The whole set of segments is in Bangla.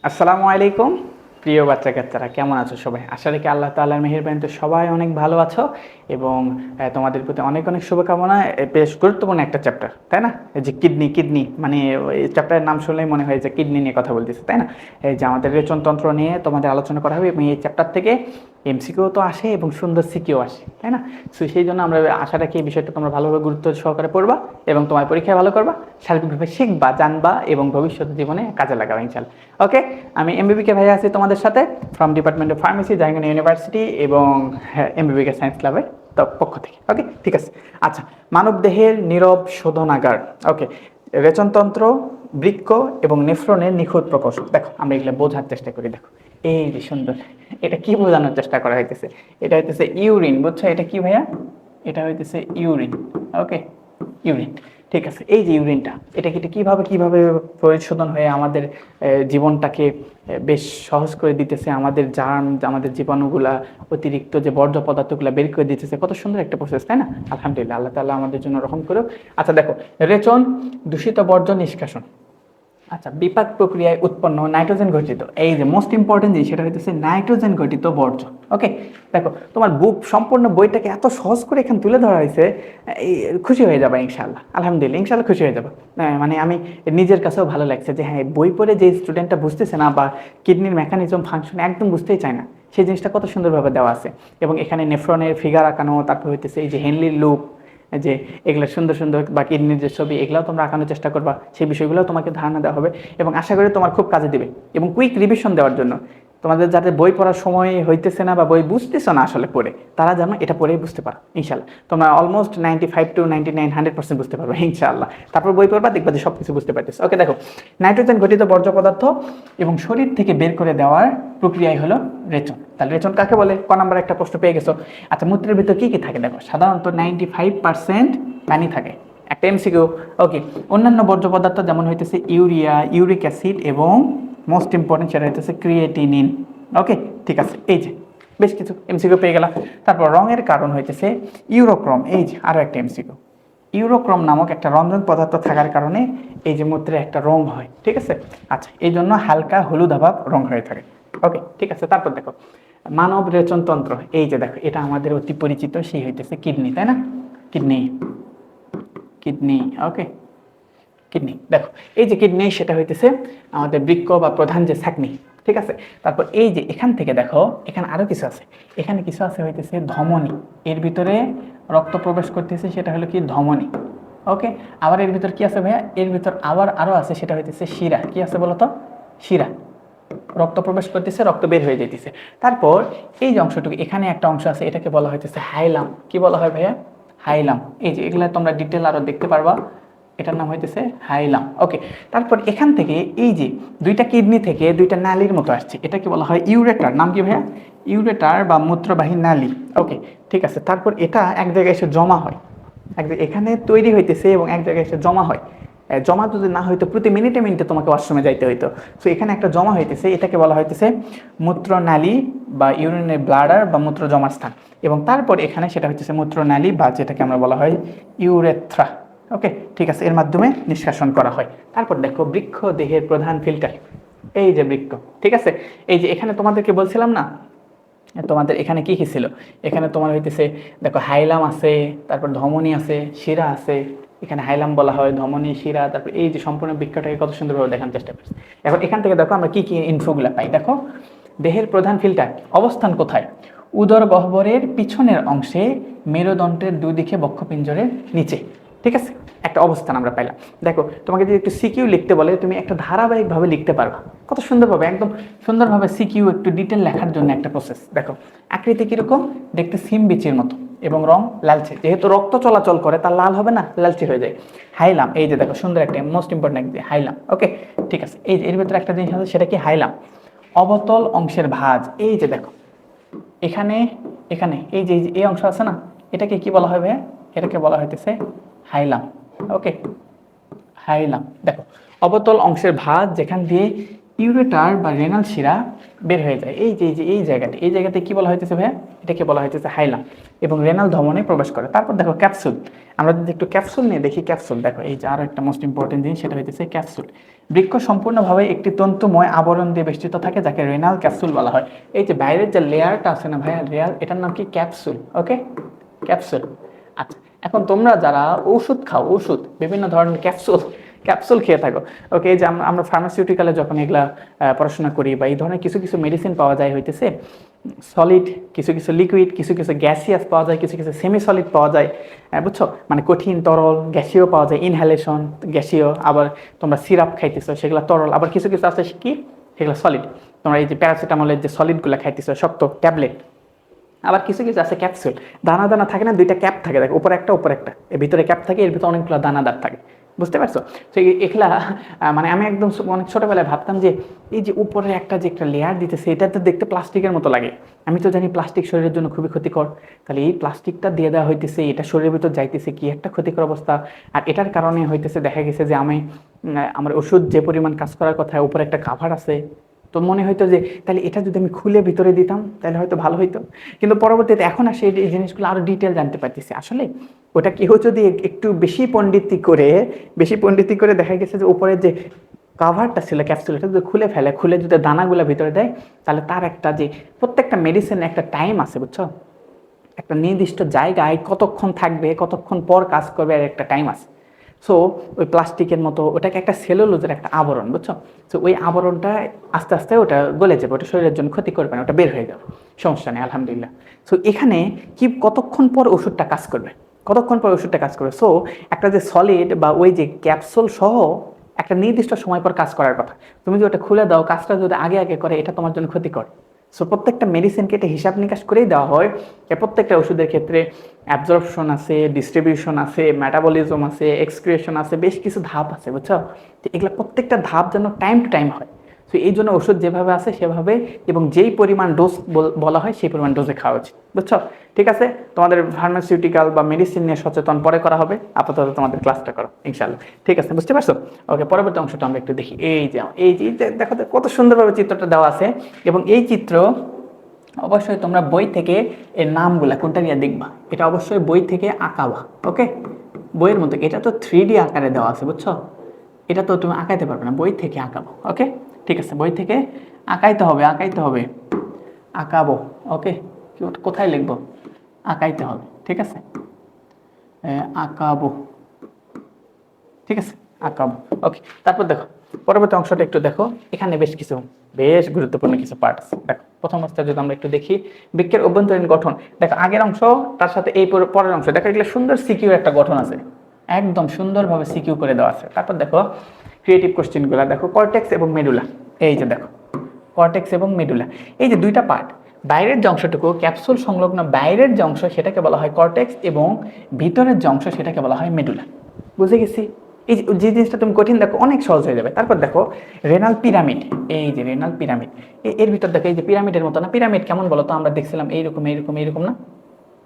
আসসালামু আলাইকুম প্রিয় বাচ্চা কাচ্চারা, কেমন আছো সবাই? আশা রাখি আল্লাহ তাআলার মেহেরবানিতে সবাই অনেক ভালো আছো এবং তোমাদের প্রতি অনেক অনেক শুভকামনা। বেশ গুরুত্বপূর্ণ একটা চ্যাপ্টার, তাই না? এই যে কিডনি মানে এই চ্যাপ্টারের নাম শুনলেই মনে হয় যে কিডনি নিয়ে কথা বলতেছে, তাই না? এই যে আমাদের রেচনতন্ত্র নিয়ে তোমাদের আলোচনা করা হবে এবং এই চ্যাপ্টার থেকে এমসিকিউ তো আসে এবং সুন্দর সিকিউ আসে, তাই না? সো সেই জন্য আমরা আশা রাখি এই বিষয়টা তোমরা ভালোভাবে গুরুত্ব সহকারে পড়বা এবং তোমার পরীক্ষায় ভালো করবা, সার্বিকভাবে শিখবা, জানবা এবং ভবিষ্যৎ জীবনে কাজে লাগাবা ইনশাল্লাহ। ওকে, আমি এমবিবিকে ভাইয়া আছি তোমাদের সাথে from department of pharmacy, Jahangirnagar university এবং এমবিবিকে সায়েন্স ক্লাবের পক্ষ থেকে। ওকে, ঠিক আছে। আচ্ছা, মানব দেহের নীরব শোধনাগার। ওকে, রেচনতন্ত্র, বৃক্ক এবং নেফ্রনের নিখুঁত প্রকৌশল। দেখো আমরা এগুলো বোঝার চেষ্টা করি। দেখো এই যে সুন্দর, এটা কি বোঝানোর চেষ্টা করা হইতেছে? এটা হইতেছে ইউরিন, বুঝছো? এটা কি ভাইয়া? এটা হইতেছে ইউরিন। ওকে, ইউরিন। ঠিক আছে, এই যে ইউরিনটা, এটা কিভাবে কিভাবে পরিশোধন হয়ে আমাদের জীবনটাকে বেশ সহজ করে দিতেছে, আমাদের জার্ম, আমাদের জীবাণুগুলা, অতিরিক্ত যে বর্জ্য পদার্থগুলো বের করে দিতেছে। কত সুন্দর একটা প্রসেস, তাই না? আলহামদুলিল্লাহ, আল্লাহ তাআলা আমাদের জন্য রহম করুক। আচ্ছা দেখো, রেচন দূষিত বর্জ্য নিষ্কাশন। আচ্ছা, বিপাক প্রক্রিয়ায় উৎপন্ন নাইট্রোজেন ঘটিত, এই যে মোস্ট ইম্পর্টেন্ট জিনিস, সেটা হইতেছে নাইট্রোজেন ঘটিত বর্জ্য। ওকে, দেখো তোমার বুক সম্পূর্ণ বইটাকে এত সহজ করে এখানে তুলে ধরা হয়েছে, এই খুশি হয়ে যাবে ইনশাআল্লাহ। আলহামদুলিল্লাহ, ইনশাআল্লাহ খুশি হয়ে যাবে। মানে আমি নিজের কাছেও ভালো লাগছে যে হ্যাঁ, বই পড়ে যে স্টুডেন্টটা বুঝতেছে না বা কিডনির মেকানিজম ফাংশন একদম বুঝতেই চায় না, সেই জিনিসটা কত সুন্দরভাবে দেওয়া আছে। এবং এখানে নেফ্রনের ফিগার আঁকানো, তারপর হইতেছে এই যে হেনলির লুপ, যে এগুলো সুন্দর সুন্দর বা কিডনির যে ছবি, এগুলাও তোমরা আঁকানোর চেষ্টা করবা, সেই বিষয়গুলো তোমাকে ধারণা দেওয়া হবে এবং আশা করি তোমার খুব কাজে দিবে। এবং কুইক রিভিশন দেওয়ার জন্য তোমাদের যাদের বই পড়ার সময় হইতেছে না বা বই বুঝতেছো না আসলে পড়ে, তারা যেন এটা পড়েই বুঝতে পারো ইনশাল্লাহ। তোমরা অলমোস্ট 95 to 99 100% বুঝতে পারবে ইনশাআল্লাহ। তারপর বই পড়বা, দেখবা যে সব কিছু বুঝতে পারতেছো। ওকে, দেখো নাইট্রোজেন ঘটিত বর্জ্য পদার্থ এবং শরীর থেকে বের করে দেওয়ার প্রক্রিয়াই হলো রেচন। তাহলে রেচন কাকে বলে? ক নাম্বার একটা প্রশ্ন পেয়ে গেছো। আচ্ছা, মূত্রের ভিতর কি কি থাকে? দেখো সাধারণত 95% পানি থাকে, একটা এমসিকিউ। ওকে, অন্যান্য বর্জ্য পদার্থ যেমন হইতেছে ইউরিয়া, ইউরিক অ্যাসিড এবং মোস্ট ইম্পর্টেন্ট সেটা হইতেছে ক্রিয়েটিনিন। ওকে, ঠিক আছে, এই যে বেশ কিছু এমসিকিউ পেয়ে গেলাম। তারপর রঙের কারণ হইতেছে ইউরোক্রোম, এই যে আরও একটা এমসিকিউ। ইউরোক্রোম নামক একটা রঞ্জন পদার্থ থাকার কারণে এই যে মূত্রে একটা রং হয়, ঠিক আছে? আচ্ছা, এই জন্য হালকা হলুদ আভাব রং হয়ে থাকে। ওকে, ঠিক আছে। তারপর দেখো মানব রেচনতন্ত্র, এই যে দেখো এটা আমাদের অতি পরিচিত, সেই হইতেছে কিডনি, তাই না? Kidney, kidney. Okay, kidney. দেখো এই যে কিডনি, সেটা হইতেছে আমাদের বৃক্ক বা প্রধান যে ছাকনি, ঠিক আছে? তারপর এই যে এখান থেকে দেখো, এখানে আরো কিছু আছে, এখানে কিছু আছে হইতেছে ধমনী, এর ভিতরে রক্ত প্রবেশ করতেছে, সেটা হলো কি ধমনী। ওকে, আবার এর ভিতর কি আছে ভাইয়া? এর ভিতর আবার আরো আছে, সেটা হইতেছে শিরা। কি আছে বলতো? শিরা। রক্ত প্রবেশ করতেছে, রক্ত বের হয়ে যাইতেছে। তারপর এই যে অংশটুকু, এখানে একটা অংশ আছে, এটাকে বলা হইতেছে হাইলাম। কি বলা হয় ভাইয়া? হাইলাম। এই যে এগুলা তোমরা ডিটেল আরো দেখতে পারবা, এটার নাম হইতেছে হাইলাম। ওকে, তারপর এখান থেকে এই যে দুইটা কিডনি থেকে দুইটা নালীর মতো আসছে, এটাকে বলা হয় ইউরেটার। নাম কি ভাইয়া? ইউরেটার বা মূত্রবাহী নালী। ওকে, ঠিক আছে। তারপর এটা এক জায়গায় এসে জমা হয়, এখানে তৈরি হইতেছে এবং এক জায়গায় এসে জমা হয়। জমা যদি না হইতো, প্রতি মিনিটে মিনিটে তোমাকে ওয়াশরুমে যাইতে হইতো। সো এখানে একটা জমা হইতেছে, এটাকে বলা হইতেছে মূত্রনালী বা ইউরিনের ব্লাডার বা মূত্র জমার স্থান। এবং তারপর এখানে সেটা হইতেছে মূত্রনালী বা যেটাকে আমরা বলা হয় ইউরেথ্রা। ওকে, ঠিক আছে, এর মাধ্যমে নিষ্কাশন করা হয়। তারপর দেখো বৃক্ক দেহের প্রধান ফিল্টার, এই যে বৃক্ক, ঠিক আছে? এই যে এখানে তোমাদেরকে বলছিলাম না, তোমাদের এখানে কি কি ছিল? এখানে তোমার হইতেছে দেখো হাইলাম আছে, তারপর ধমনী আছে, শিরা আছে। এখানে হাইলাম বলা হয়, ধমনী, শিরা, তারপর এই যে সম্পূর্ণ বৃক্ষটাকে কত সুন্দরভাবে দেখানোর চেষ্টা করছি। এখন এখান থেকে দেখো আমরা কি কি ইনফোগুলা পাই। দেখো দেহের প্রধান ফিল্টার অবস্থান কোথায়? উদর গহ্বরের পিছনের অংশে, মেরুদণ্ডের দুদিকে, বক্ষপিঞ্জরের নিচে, ঠিক আছে? একটা অবস্থান আমরা পাইলাম। দেখো তোমাকে যদি একটু সিকিউ লিখতে বলে, তুমি একটা ধারাবাহিকভাবে লিখতে পারবা কত সুন্দরভাবে, একদম সুন্দরভাবে সিকিউ একটু ডিটেল লেখার জন্য একটা প্রসেস। দেখো আকৃতি কিরকম? দেখতে সিম বিচির মতো এবং রং লালচে, যেহেতু রক্ত চলাচল করে তার লাল হবে না, লালচে হয়ে যায়। হাইলাম, এই যে দেখো সুন্দর একটা মোস্ট ইম্পর্টেন্ট একটা হাইলাম। ওকে, ঠিক আছে। এই যে এর ভিতরে একটা জিনিস আছে, সেটা কি? হাইলাম। অবতল অংশের ভাঁজ, এই যে দেখো এখানে, এখানে এই যে এই অংশ আছে না, এটাকে কি বলা হবে? এটাকে বলা হইতেছে হাইলাম। ওকে, হাইলাম। দেখো অবতল অংশের ভাঁজ, যেখান দিয়ে ইউরেটার বা রেনাল শিরা বের হয়ে যায় এই জায়গাতে কি বলা হইতেছে ভাইয়া, এটাকে বলা হইতেছে হাইলাম, এবং রেনাল ধমনে প্রবেশ করে। তারপর দেখো ক্যাপসুল, আমরা যদি একটু ক্যাপসুল নিয়ে দেখি, ক্যাপসুল দেখো এই যে আরো একটা মোস্ট ইম্পর্টেন্ট জিনিস, সেটা হইতেছে ক্যাপসুল। বৃক্ষ সম্পূর্ণভাবে একটি তন্তুময় আবরণ দিয়ে বেষ্টিত থাকে, যাকে রেনাল ক্যাপসুল বলা হয়। এই যে বাইরের যে লেয়ারটা আছে না ভাইয়া, রেয়াল, এটার নাম কি ক্যাপসুল। ওকে, ক্যাপসুল। আচ্ছা, এখন তোমরা যারা ওষুধ খাও, ওষুধ বিভিন্ন ধরনের ক্যাপসুল ক্যাপসুল খেয়ে থাকো, ওকে, এই যে আমরা ফার্মাসিউটিক্যালে যখন এগুলা পড়াশোনা করি, বা এই ধরনের কিছু কিছু মেডিসিন পাওয়া যায় হইতেছে সলিড, কিছু কিছু লিকুইড, কিছু কিছু গ্যাসিয়াস পাওয়া যায়, কিছু কিছু সেমি সলিড পাওয়া যায়, বুঝছো, মানে কঠিন তরল গ্যাসীয় পাওয়া যায়, ইনহ্যালেশন গ্যাসীয়, আবার তোমরা সিরাপ খাইতেছো সেগুলো তরল, আবার কিছু কিছু আছে কি সেগুলো সলিড, তোমরা এই যে প্যারাসিটামলের যে সলিডগুলো খাইতেছো শক্ত ট্যাবলেট, আবার কিছু কিছু আছে ক্যাপসুল, দানা দানা থাকে না, দুইটা ক্যাপ থাকে, দেখো উপরে একটা, এর ভিতরে ক্যাপ থাকে, এর ভিতরে অনেকগুলো দানাদার থাকে, বুঝতে পারছো? তো এগুলা মানে আমি একদম অনেক ছোটবেলায় ভাবতাম যে এই যে উপরে একটা যে একটা লেয়ার দিতেছে, এটা তো দেখতে প্লাস্টিকের মতো লাগে, আমি তো জানি প্লাস্টিক শরীরের জন্য খুবই ক্ষতিকর, তাহলে এই প্লাস্টিকটা দিয়ে দেওয়া হইতেছে, এটা শরীরের ভিতর যাইতেছে, কি একটা ক্ষতিকর অবস্থা। আর এটার কারণে হইতেছে দেখা গেছে যে আমি আমার ওষুধ যে পরিমাণ কাজ করার কথা, উপরে একটা কাভার আছে, তো মনে হইতো যে তাহলে এটা যদি আমি খুলে ভিতরে দিতাম তাহলে হয়তো ভালো হইতো, কিন্তু পরবর্তীতে এখন আসে এই জিনিসগুলো আরো ডিটেল জানতে পারতেছি, আসলে ওটা কেউ যদি একটু বেশি পণ্ডিতি করে দেখা গেছে যে উপরে যে কাভারটা ছিল ক্যাপসুল, এটা যদি খুলে ফেলে, খুলে যদি দানাগুলো ভিতরে দেয়, তাহলে তার একটা যে প্রত্যেকটা মেডিসিন একটা টাইম আছে, বুঝছো, একটা নির্দিষ্ট জায়গায় কতক্ষণ থাকবে, কতক্ষণ পর কাজ করবে, আর একটা টাইম আছে। সো ওই প্লাস্টিকের মতো ওটাকে একটা সেলুলোজের একটা আবরণ, বুঝছো, সো ওই আবরণটা আস্তে আস্তে ওটা গলে যাবে, ওটা শরীরের জন্য ক্ষতি করবে না, ওটা বের হয়ে যাবে, সমস্যা নেই আলহামদুলিল্লাহ। সো এখানে কি কতক্ষণ পর ওষুধটা কাজ করবে, সো একটা যে সলিড বা ওই যে ক্যাপসুল সহ একটা নির্দিষ্ট সময় পর কাজ করার কথা, তুমি যদি ওটা খুলে দাও, কাজটা যদি আগে আগে করে, এটা তোমার জন্য ক্ষতিকর। সো প্রত্যেকটা মেডিসিনকে এটা হিসাব নিকাশ করেই দেওয়া হয়, প্রত্যেকটা ওষুধের ক্ষেত্রে অ্যাবজর্পশন আছে, ডিস্ট্রিবিউশন আছে, মেটাবলিজম আছে, এক্সক্রিয়েশন আছে, বেশ কিছু ধাপ আছে, বুঝছো, তো এগুলো প্রত্যেকটা ধাপ যেন টাইম টু টাইম হয়। সো এই জন্য ওষুধ যেভাবে আছে সেভাবে, এবং যেই পরিমাণ ডোজ বলা হয় সেই পরিমাণ ডোজে খাওয়া উচিত, বুঝছো। ঠিক আছে, তোমাদের ফার্মাসিউটিক্যাল বা মেডিসিন নিয়ে সচেতন পরে করা হবে, আপাতত তোমাদের ক্লাসটা করো ইনশাআল্লাহ। ঠিক আছে, বুঝতে পারছো? ওকে, পরবর্তী অংশটা আমরা একটু দেখি। এই যে দেখো কত সুন্দরভাবে চিত্রটা দেওয়া আছে, এবং এই চিত্র অবশ্যই তোমরা বই থেকে এর নামগুলা কোনটা নিয়ে দেখবা, এটা অবশ্যই বই থেকে আঁকাবা। ওকে, বইয়ের মতো, এটা তো 3D আকারে দেওয়া আছে, বুঝছো, এটা তো তুমি আঁকাইতে পারবে না, বই থেকে আঁকাবো। ওকে, ঠিক আছে, বই থেকে আঁকাইতে হবে, আঁকাবো। ওকে, কোথায় লিখবো, আঁকাইতে হবে, ঠিক আছে, আঁকাবো, ঠিক আছে, আঁকাবো। ওকে, তারপর দেখো পরবর্তী অংশটা একটু দেখো, এখানে বেশ গুরুত্বপূর্ণ কিছু পার্ট আছে। দেখো প্রথম অবস্থায় যদি আমরা একটু দেখি, বৃক্ষের অভ্যন্তরীণ গঠন, দেখো আগের অংশ তার সাথে এই পরের অংশ, দেখো এগুলো সুন্দর সিকিউ একটা গঠন আছে, একদম সুন্দরভাবে সিকিউ করে দেওয়া আছে। তারপর দেখো ক্রিয়েটিভ কোশ্চেনগুলো, দেখো কর্টেক্স এবং মেডুলা, এই যে দেখো কর্টেক্স এবং মেডুলা, এই যে দুইটা পার্ট, বাইরের যে অংশটুকু ক্যাপসুল সংলগ্ন বাইরের যে অংশ সেটাকে বলা হয় কর্টেক্স, এবং ভিতরের যে অংশ সেটাকে বলা হয় মেডুলা। বুঝে গেছি? এই যে জিনিসটা তুমি কঠিন দেখো, অনেক সহজ হয়ে যাবে। তারপর দেখো রেনাল পিরামিড, এই যে রেনাল পিরামিড, এর ভিতর দেখো এই যে পিরামিডের মতো না, পিরামিড কেমন বলো তো, আমরা দেখছিলাম এইরকম না,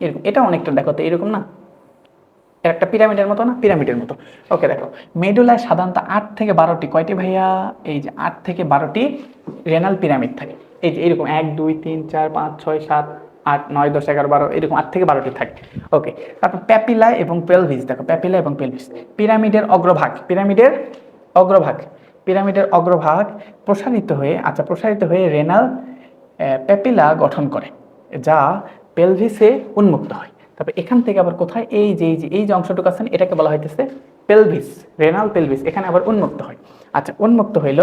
এরকম, এটা অনেকটা দেখো তো এইরকম না, একটা পিরামিডের মতো না, পিরামিডের মতো। ওকে, দেখো মেডুলায় সাধারণত 8 থেকে 12টি, কয়টি ভাইয়া, এই যে 8 থেকে 12টি রেনাল পিরামিড থাকে, এই যে এরকম 1 2 3 4 5 6 7 8 9 10 11 12, এরকম 8 থেকে 12টি থাকে। ওকে, তারপর প্যাপিলা এবং পেলভিস, দেখো প্যাপিলা এবং পেলভিস, পিরামিডের অগ্রভাগ প্রসারিত হয়ে রেনাল প্যাপিলা গঠন করে, যা পেলভিসে উন্মুক্ত হয়। তারপর এখান থেকে আবার কোথায়, এই যে অংশটুকু আছে এটাকে বলা হইতেছে পেলভিস, রেনাল পেলভিস, এখানে আবার উন্মুক্ত হয়। আচ্ছা, উন্মুক্ত হইল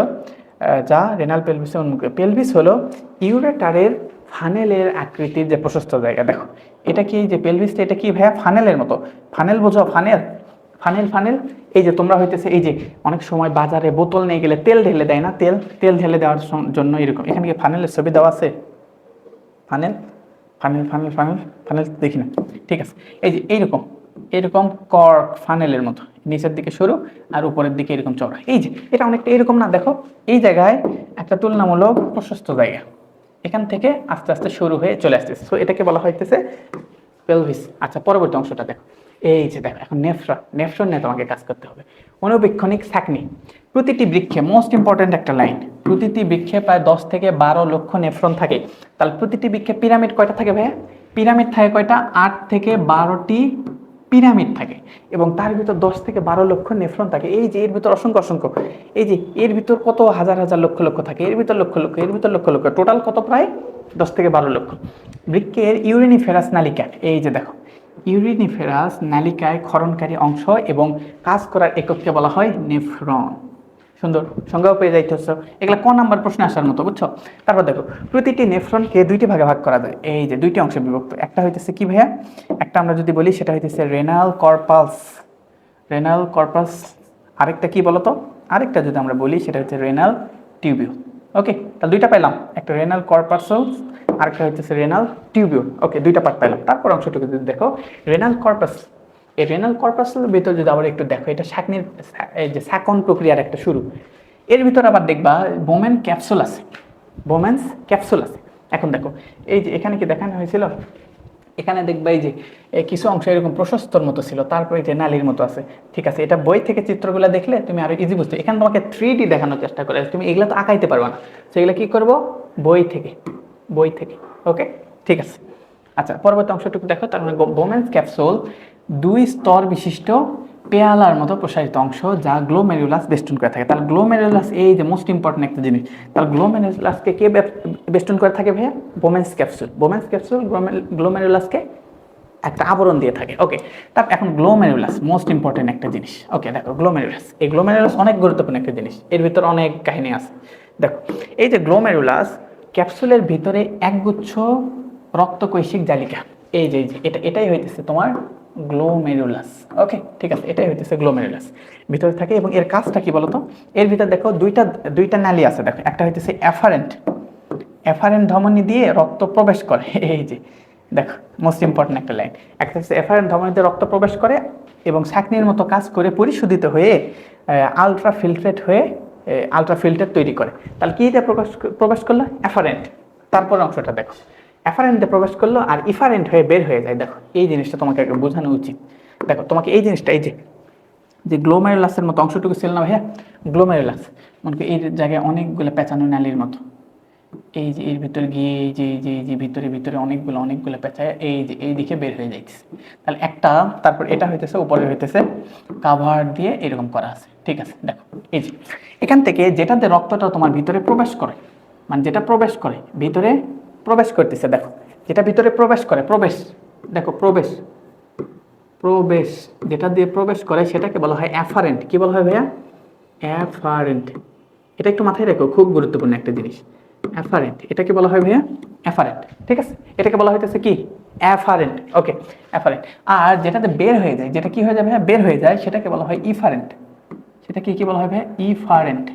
যা রেনাল পেলভিসে উন্মুক্ত। পেলভিস হলো ইউরেটারের ফানেলের আকৃতির যে প্রশস্ত জায়গা, দেখো এটা কি, যে পেলভিসটা এটা কি ভাইয়া, ফানেলের মতো, ফানেল বোঝো, ফানেল, এই যে তোমরা হইতেছে এই যে অনেক সময় বাজারে বোতল নিয়ে গেলে তেল ঢেলে দেয় না, তেল ঢেলে দেওয়ার জন্য এরকম, এখানে কি ফানেলের ছবি দেওয়া আছে, ফানেল দেখি না, ঠিক আছে, এই যে এইরকম কর্ক ফানেলের মতো, নিচের দিকে সরু আর উপরের দিকে এরকম চওড়া, এই যে এটা অনেকটা এরকম না, দেখো এই জায়গায় একটা তুলনামূলক প্রশস্ত জায়গা, এখান থেকে আস্তে আস্তে শুরু হয়ে চলে আসতেছে, সো এটাকে বলা হইতেছে পেলভিস। আচ্ছা, পরবর্তী অংশটা দেখো, এই যে দেখো এখন নেফ্রন নিয়ে তোমাকে কাজ করতে হবে। অনুবীক্ষণিক ছাঁকনি। প্রতিটি বৃক্ষে, মোস্ট ইম্পর্ট্যান্ট একটা লাইন, প্রতিটি বৃক্ষে প্রায় 10 থেকে 12 লক্ষ নেফ্রন থাকে। তাহলে প্রতিটি বৃক্ষে পিরামিড কয়টা থাকে ভাইয়া? পিরামিড থাকে কয়টা? 8 থেকে 12টি পিরামিড থাকে, এবং তার ভিতর 10 থেকে 12 লক্ষ নেফ্রন থাকে। এই যে এর ভিতর অসংখ্য অসংখ্য, এই যে এর ভিতর কত হাজার হাজার লক্ষ লক্ষ থাকে, এর ভিতর লক্ষ লক্ষ, এর ভিতর লক্ষ লক্ষ, টোটাল কত? প্রায় 10 থেকে 12 লক্ষ। বৃক্ষের ইউরিনিফেরাস নালিকা, এই যে দেখো, ইউরিনিফেরাস নালিকায় ক্ষরণকারী অংশ এবং কাজ করার একককে বলা হয় নেফ্রন। সুন্দর, সংজ্ঞাও পেয়ে যাইতেছ। এগুলা ক নাম্বার প্রশ্নে আসার মতো, বুঝছো? তারপর দেখো, প্রতিটি নেফ্রনকে দুইটি ভাগে ভাগ করা যায়, এই যে দুইটি অংশে বিভক্ত। একটা হইতেছে কি ভাইয়া? একটা আমরা যদি বলি সেটা হইতেছে রেনাল কর্পাস, রেনাল কর্পাস। আরেকটা কি বলতো? আরেকটা যদি আমরা বলি সেটা হচ্ছে রেনাল টিউবিউল। ওকে, তাহলে দুইটা পাইলাম, একটা রেনাল কর্পাসল, আরেকটা হইতেছে রেনাল টিউবিউল। ওকে, দুইটা পার্ট পাইলাম। তারপর অংশটুকু যদি দেখো, রেনাল কর্পাস, এই রেনাল কর্পাসের ভিতর যদি আবার একটু দেখো, এটা শাকনির এই যে শাকন প্রক্রিয়ার একটা শুরু। এর ভিতর আবার দেখবা বোমেন ক্যাপসুল আছে, বোমেন্স ক্যাপসুল আছে। এখন দেখো, এই যে এখানে কি দেখানো হয়েছিল, এখানে দেখবা এই যে কিছু অংশ এরকম প্রশস্তর মতো ছিল, তারপরে যে নালীর মতো আছে। ঠিক আছে, এটা বই থেকে চিত্রগুলো দেখলে তুমি আরো ইজি বুঝতে। এখানে তোমাকে 3D দেখানোর চেষ্টা করে, তুমি এগুলো তো আঁকাইতে পারবা না, সেগুলো কি করবো? বই থেকে, বই থেকে। ওকে, ঠিক আছে। আচ্ছা, পরবর্তী অংশটুকু দেখো। তার মানে বোমেন্স ক্যাপসুল 2 স্তর বিশিষ্ট পেয়ালার মতো প্রসারিত অংশ, যা গ্লোমেরুলাস বেষ্টন করে থাকে। তাহলে গ্লোমেরুলাস, এই যে মোস্ট ইম্পর্টেন্ট একটা জিনিস, তাহলে গ্লোমেরুলাসকে কে বেষ্টন করে থাকে ভাইয়া? Bowman's capsule. বোমেন্স ক্যাপসুল গ্লোমেরুলাসকে একটা আবরণ দিয়ে থাকে। ওকে, তারপর এখন গ্লোমেরুলাস মোস্ট ইম্পর্টেন্ট একটা জিনিস। ওকে, দেখো গ্লোমেরুলাস, এই গ্লোমেরুলাস অনেক গুরুত্বপূর্ণ একটা জিনিস, এর ভিতর অনেক কাহিনী আছে। দেখো, এই যে গ্লোমেরুলাস ক্যাপসুলের ভিতরে একগুচ্ছ রক্তকৈশিক জালিকা, এই যে এটাই হইতেছে তোমার গ্লোমেরুলাস। ওকে, ঠিক আছে, এটাই হইতেছে গ্লোমেরুলাস, ভিতরে থাকে। এবং এর কাজটা কি বলতো? এর ভিতর দেখো দুইটা নালী আছে। দেখো, একটা হইতেছে এফারেন্ট, এফারেন্ট ধমনী দিয়ে রক্ত প্রবেশ করে, এই যে দেখো মোস্ট ইম্পর্টেন্ট একটা লাইন। একটা হচ্ছে এফারেন্ট ধমনী দিয়ে রক্ত প্রবেশ করে এবং শাকনির মতো কাজ করে পরিশোধিত হয়ে আলট্রা ফিল্ট্রেট হয়ে আলট্রা ফিল্টার তৈরি করে। তাহলে কি দিয়ে প্রবেশ করলো? এফারেন্ট। তারপর অংশটা দেখো, এফারেন্টে প্রবেশ করলো আর ইফারেন্ট হয়ে বের হয়ে যায়। দেখো, এই জিনিসটা তোমাকে বোঝানো উচিত। দেখো, তোমাকে এই জিনিসটা, এই যে গ্লোমেরুলাসের মতো অংশটুকু ছিল না ভাইয়া, গ্লোমেরুলাস মনে করি এই জায়গায় অনেকগুলো পেঁচানো নালীর মতো, এই যে এর ভিতরে গিয়ে এই যে ভিতরে ভিতরে অনেকগুলো পেঁচায় এই যে এই দিকে বের হয়ে যাইতেছে। তাহলে একটা, তারপর এটা হইতেছে উপরে হইতেছে কাভার দিয়ে এরকম করা আছে। ঠিক আছে, দেখো এই যে এখান থেকে যেটাতে রক্তটা তোমার ভিতরে প্রবেশ করে, মানে যেটা প্রবেশ করে ভিতরে প্রবেশ করতেছে, দেখো যেটা ভিতরে প্রবেশ করে, প্রবেশ, দেখো প্রবেশ, প্রবেশ যেটা দিয়ে প্রবেশ করে সেটাকে বলা হয় অ্যাফারেন্ট। কি বলা হয় ভাইয়া? অ্যাফারেন্ট। এটা একটু মাথায় রেখো, খুব গুরুত্বপূর্ণ একটা জিনিস। অ্যাফারেন্ট, এটাকে বলা হয় ভাইয়া অ্যাফারেন্ট। ঠিক আছে, এটাকে বলা হইতেছে কি? অ্যাফারেন্ট। ওকে, অ্যাফারেন্ট। আর যেটাতে বের হয়ে যায়, যেটা কি হয়ে যায় ভাইয়া? বের হয়ে যায়, সেটাকে বলা হয় ইফারেন্ট। সেটা কি বলা হয় ভাইয়া? ইফারেন্ট।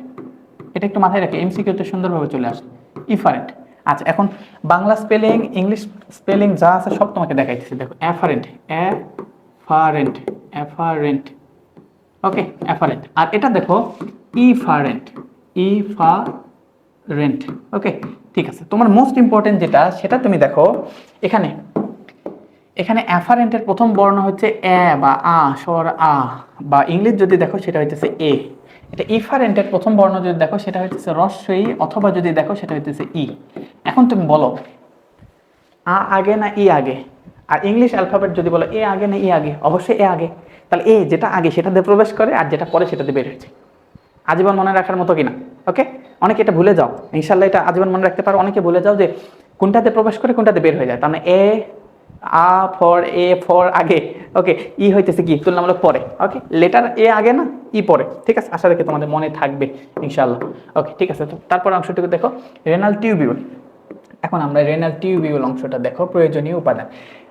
এটা একটু মাথায় রেখে, এমসিকিউতে সুন্দরভাবে চলে আসে, ইফারেন্ট। আচ্ছা, এখন বাংলা স্পেলিং, ইংলিশ স্পেলিং যা আছে সব তোমাকে দেখাইতেছি। দেখো, অ্যাফারেন্ট, অ্যাফারেন্ট, অ্যাফারেন্ট। ওকে, অ্যাফারেন্ট। আর এটা দেখো ইফারেন্ট, ইফারেন্ট। ওকে, ঠিক আছে। তোমার মোস্ট ইম্পর্টেন্ট যেটা, সেটা তুমি দেখো এখানে, এখানে অ্যাফারেন্টের প্রথম বর্ণ হচ্ছে এ বা আ, স্বর আ, বা ইংলিশ যদি দেখো সেটা হইতেছে এ। এটা ইফারেন্টের প্রথম বর্ণ যদি দেখো সেটা হইতেছে রস্বই, অথবা যদি দেখো সেটা হইতেছে ই। এখন তুমি বলো আ আগে না ই আগে? আর ইংলিশ অ্যালফাবেট যদি বলো এ আগে না ই আগে, অবশ্যই এ আগে। তাহলে এ যেটা আগে সেটা দিয়ে প্রবেশ করে, আর যেটা পরে সেটা দিয়ে বের হয়েছে। আজীবন মনে রাখার মতো কিনা? ওকে, অনেকে এটা ভুলে যাও, ইনশাল্লাহ এটা আজীবন মনে রাখতে পারো। অনেকে ভুলে যাও যে কোনটাতে প্রবেশ করে কোনটাতে বের হয়ে যায়। তার মানে এ, আ ফর এ ফর আগে, ওকে, ই হইতেছে কি? তুলনামূলক পরে। ওকে, লেটার এ আগে না, ই পরে। ঠিক আছে, আশা রাখি তোমাদের মনে থাকবে ইনশাল্লাহ। ওকে, ঠিক আছে। তো তারপর অংশটুকু দেখো, রেনাল টিউবিউল। এখন আমরা রেনাল টিউবিউল অংশটা দেখো, প্রয়োজনীয় উপাদান।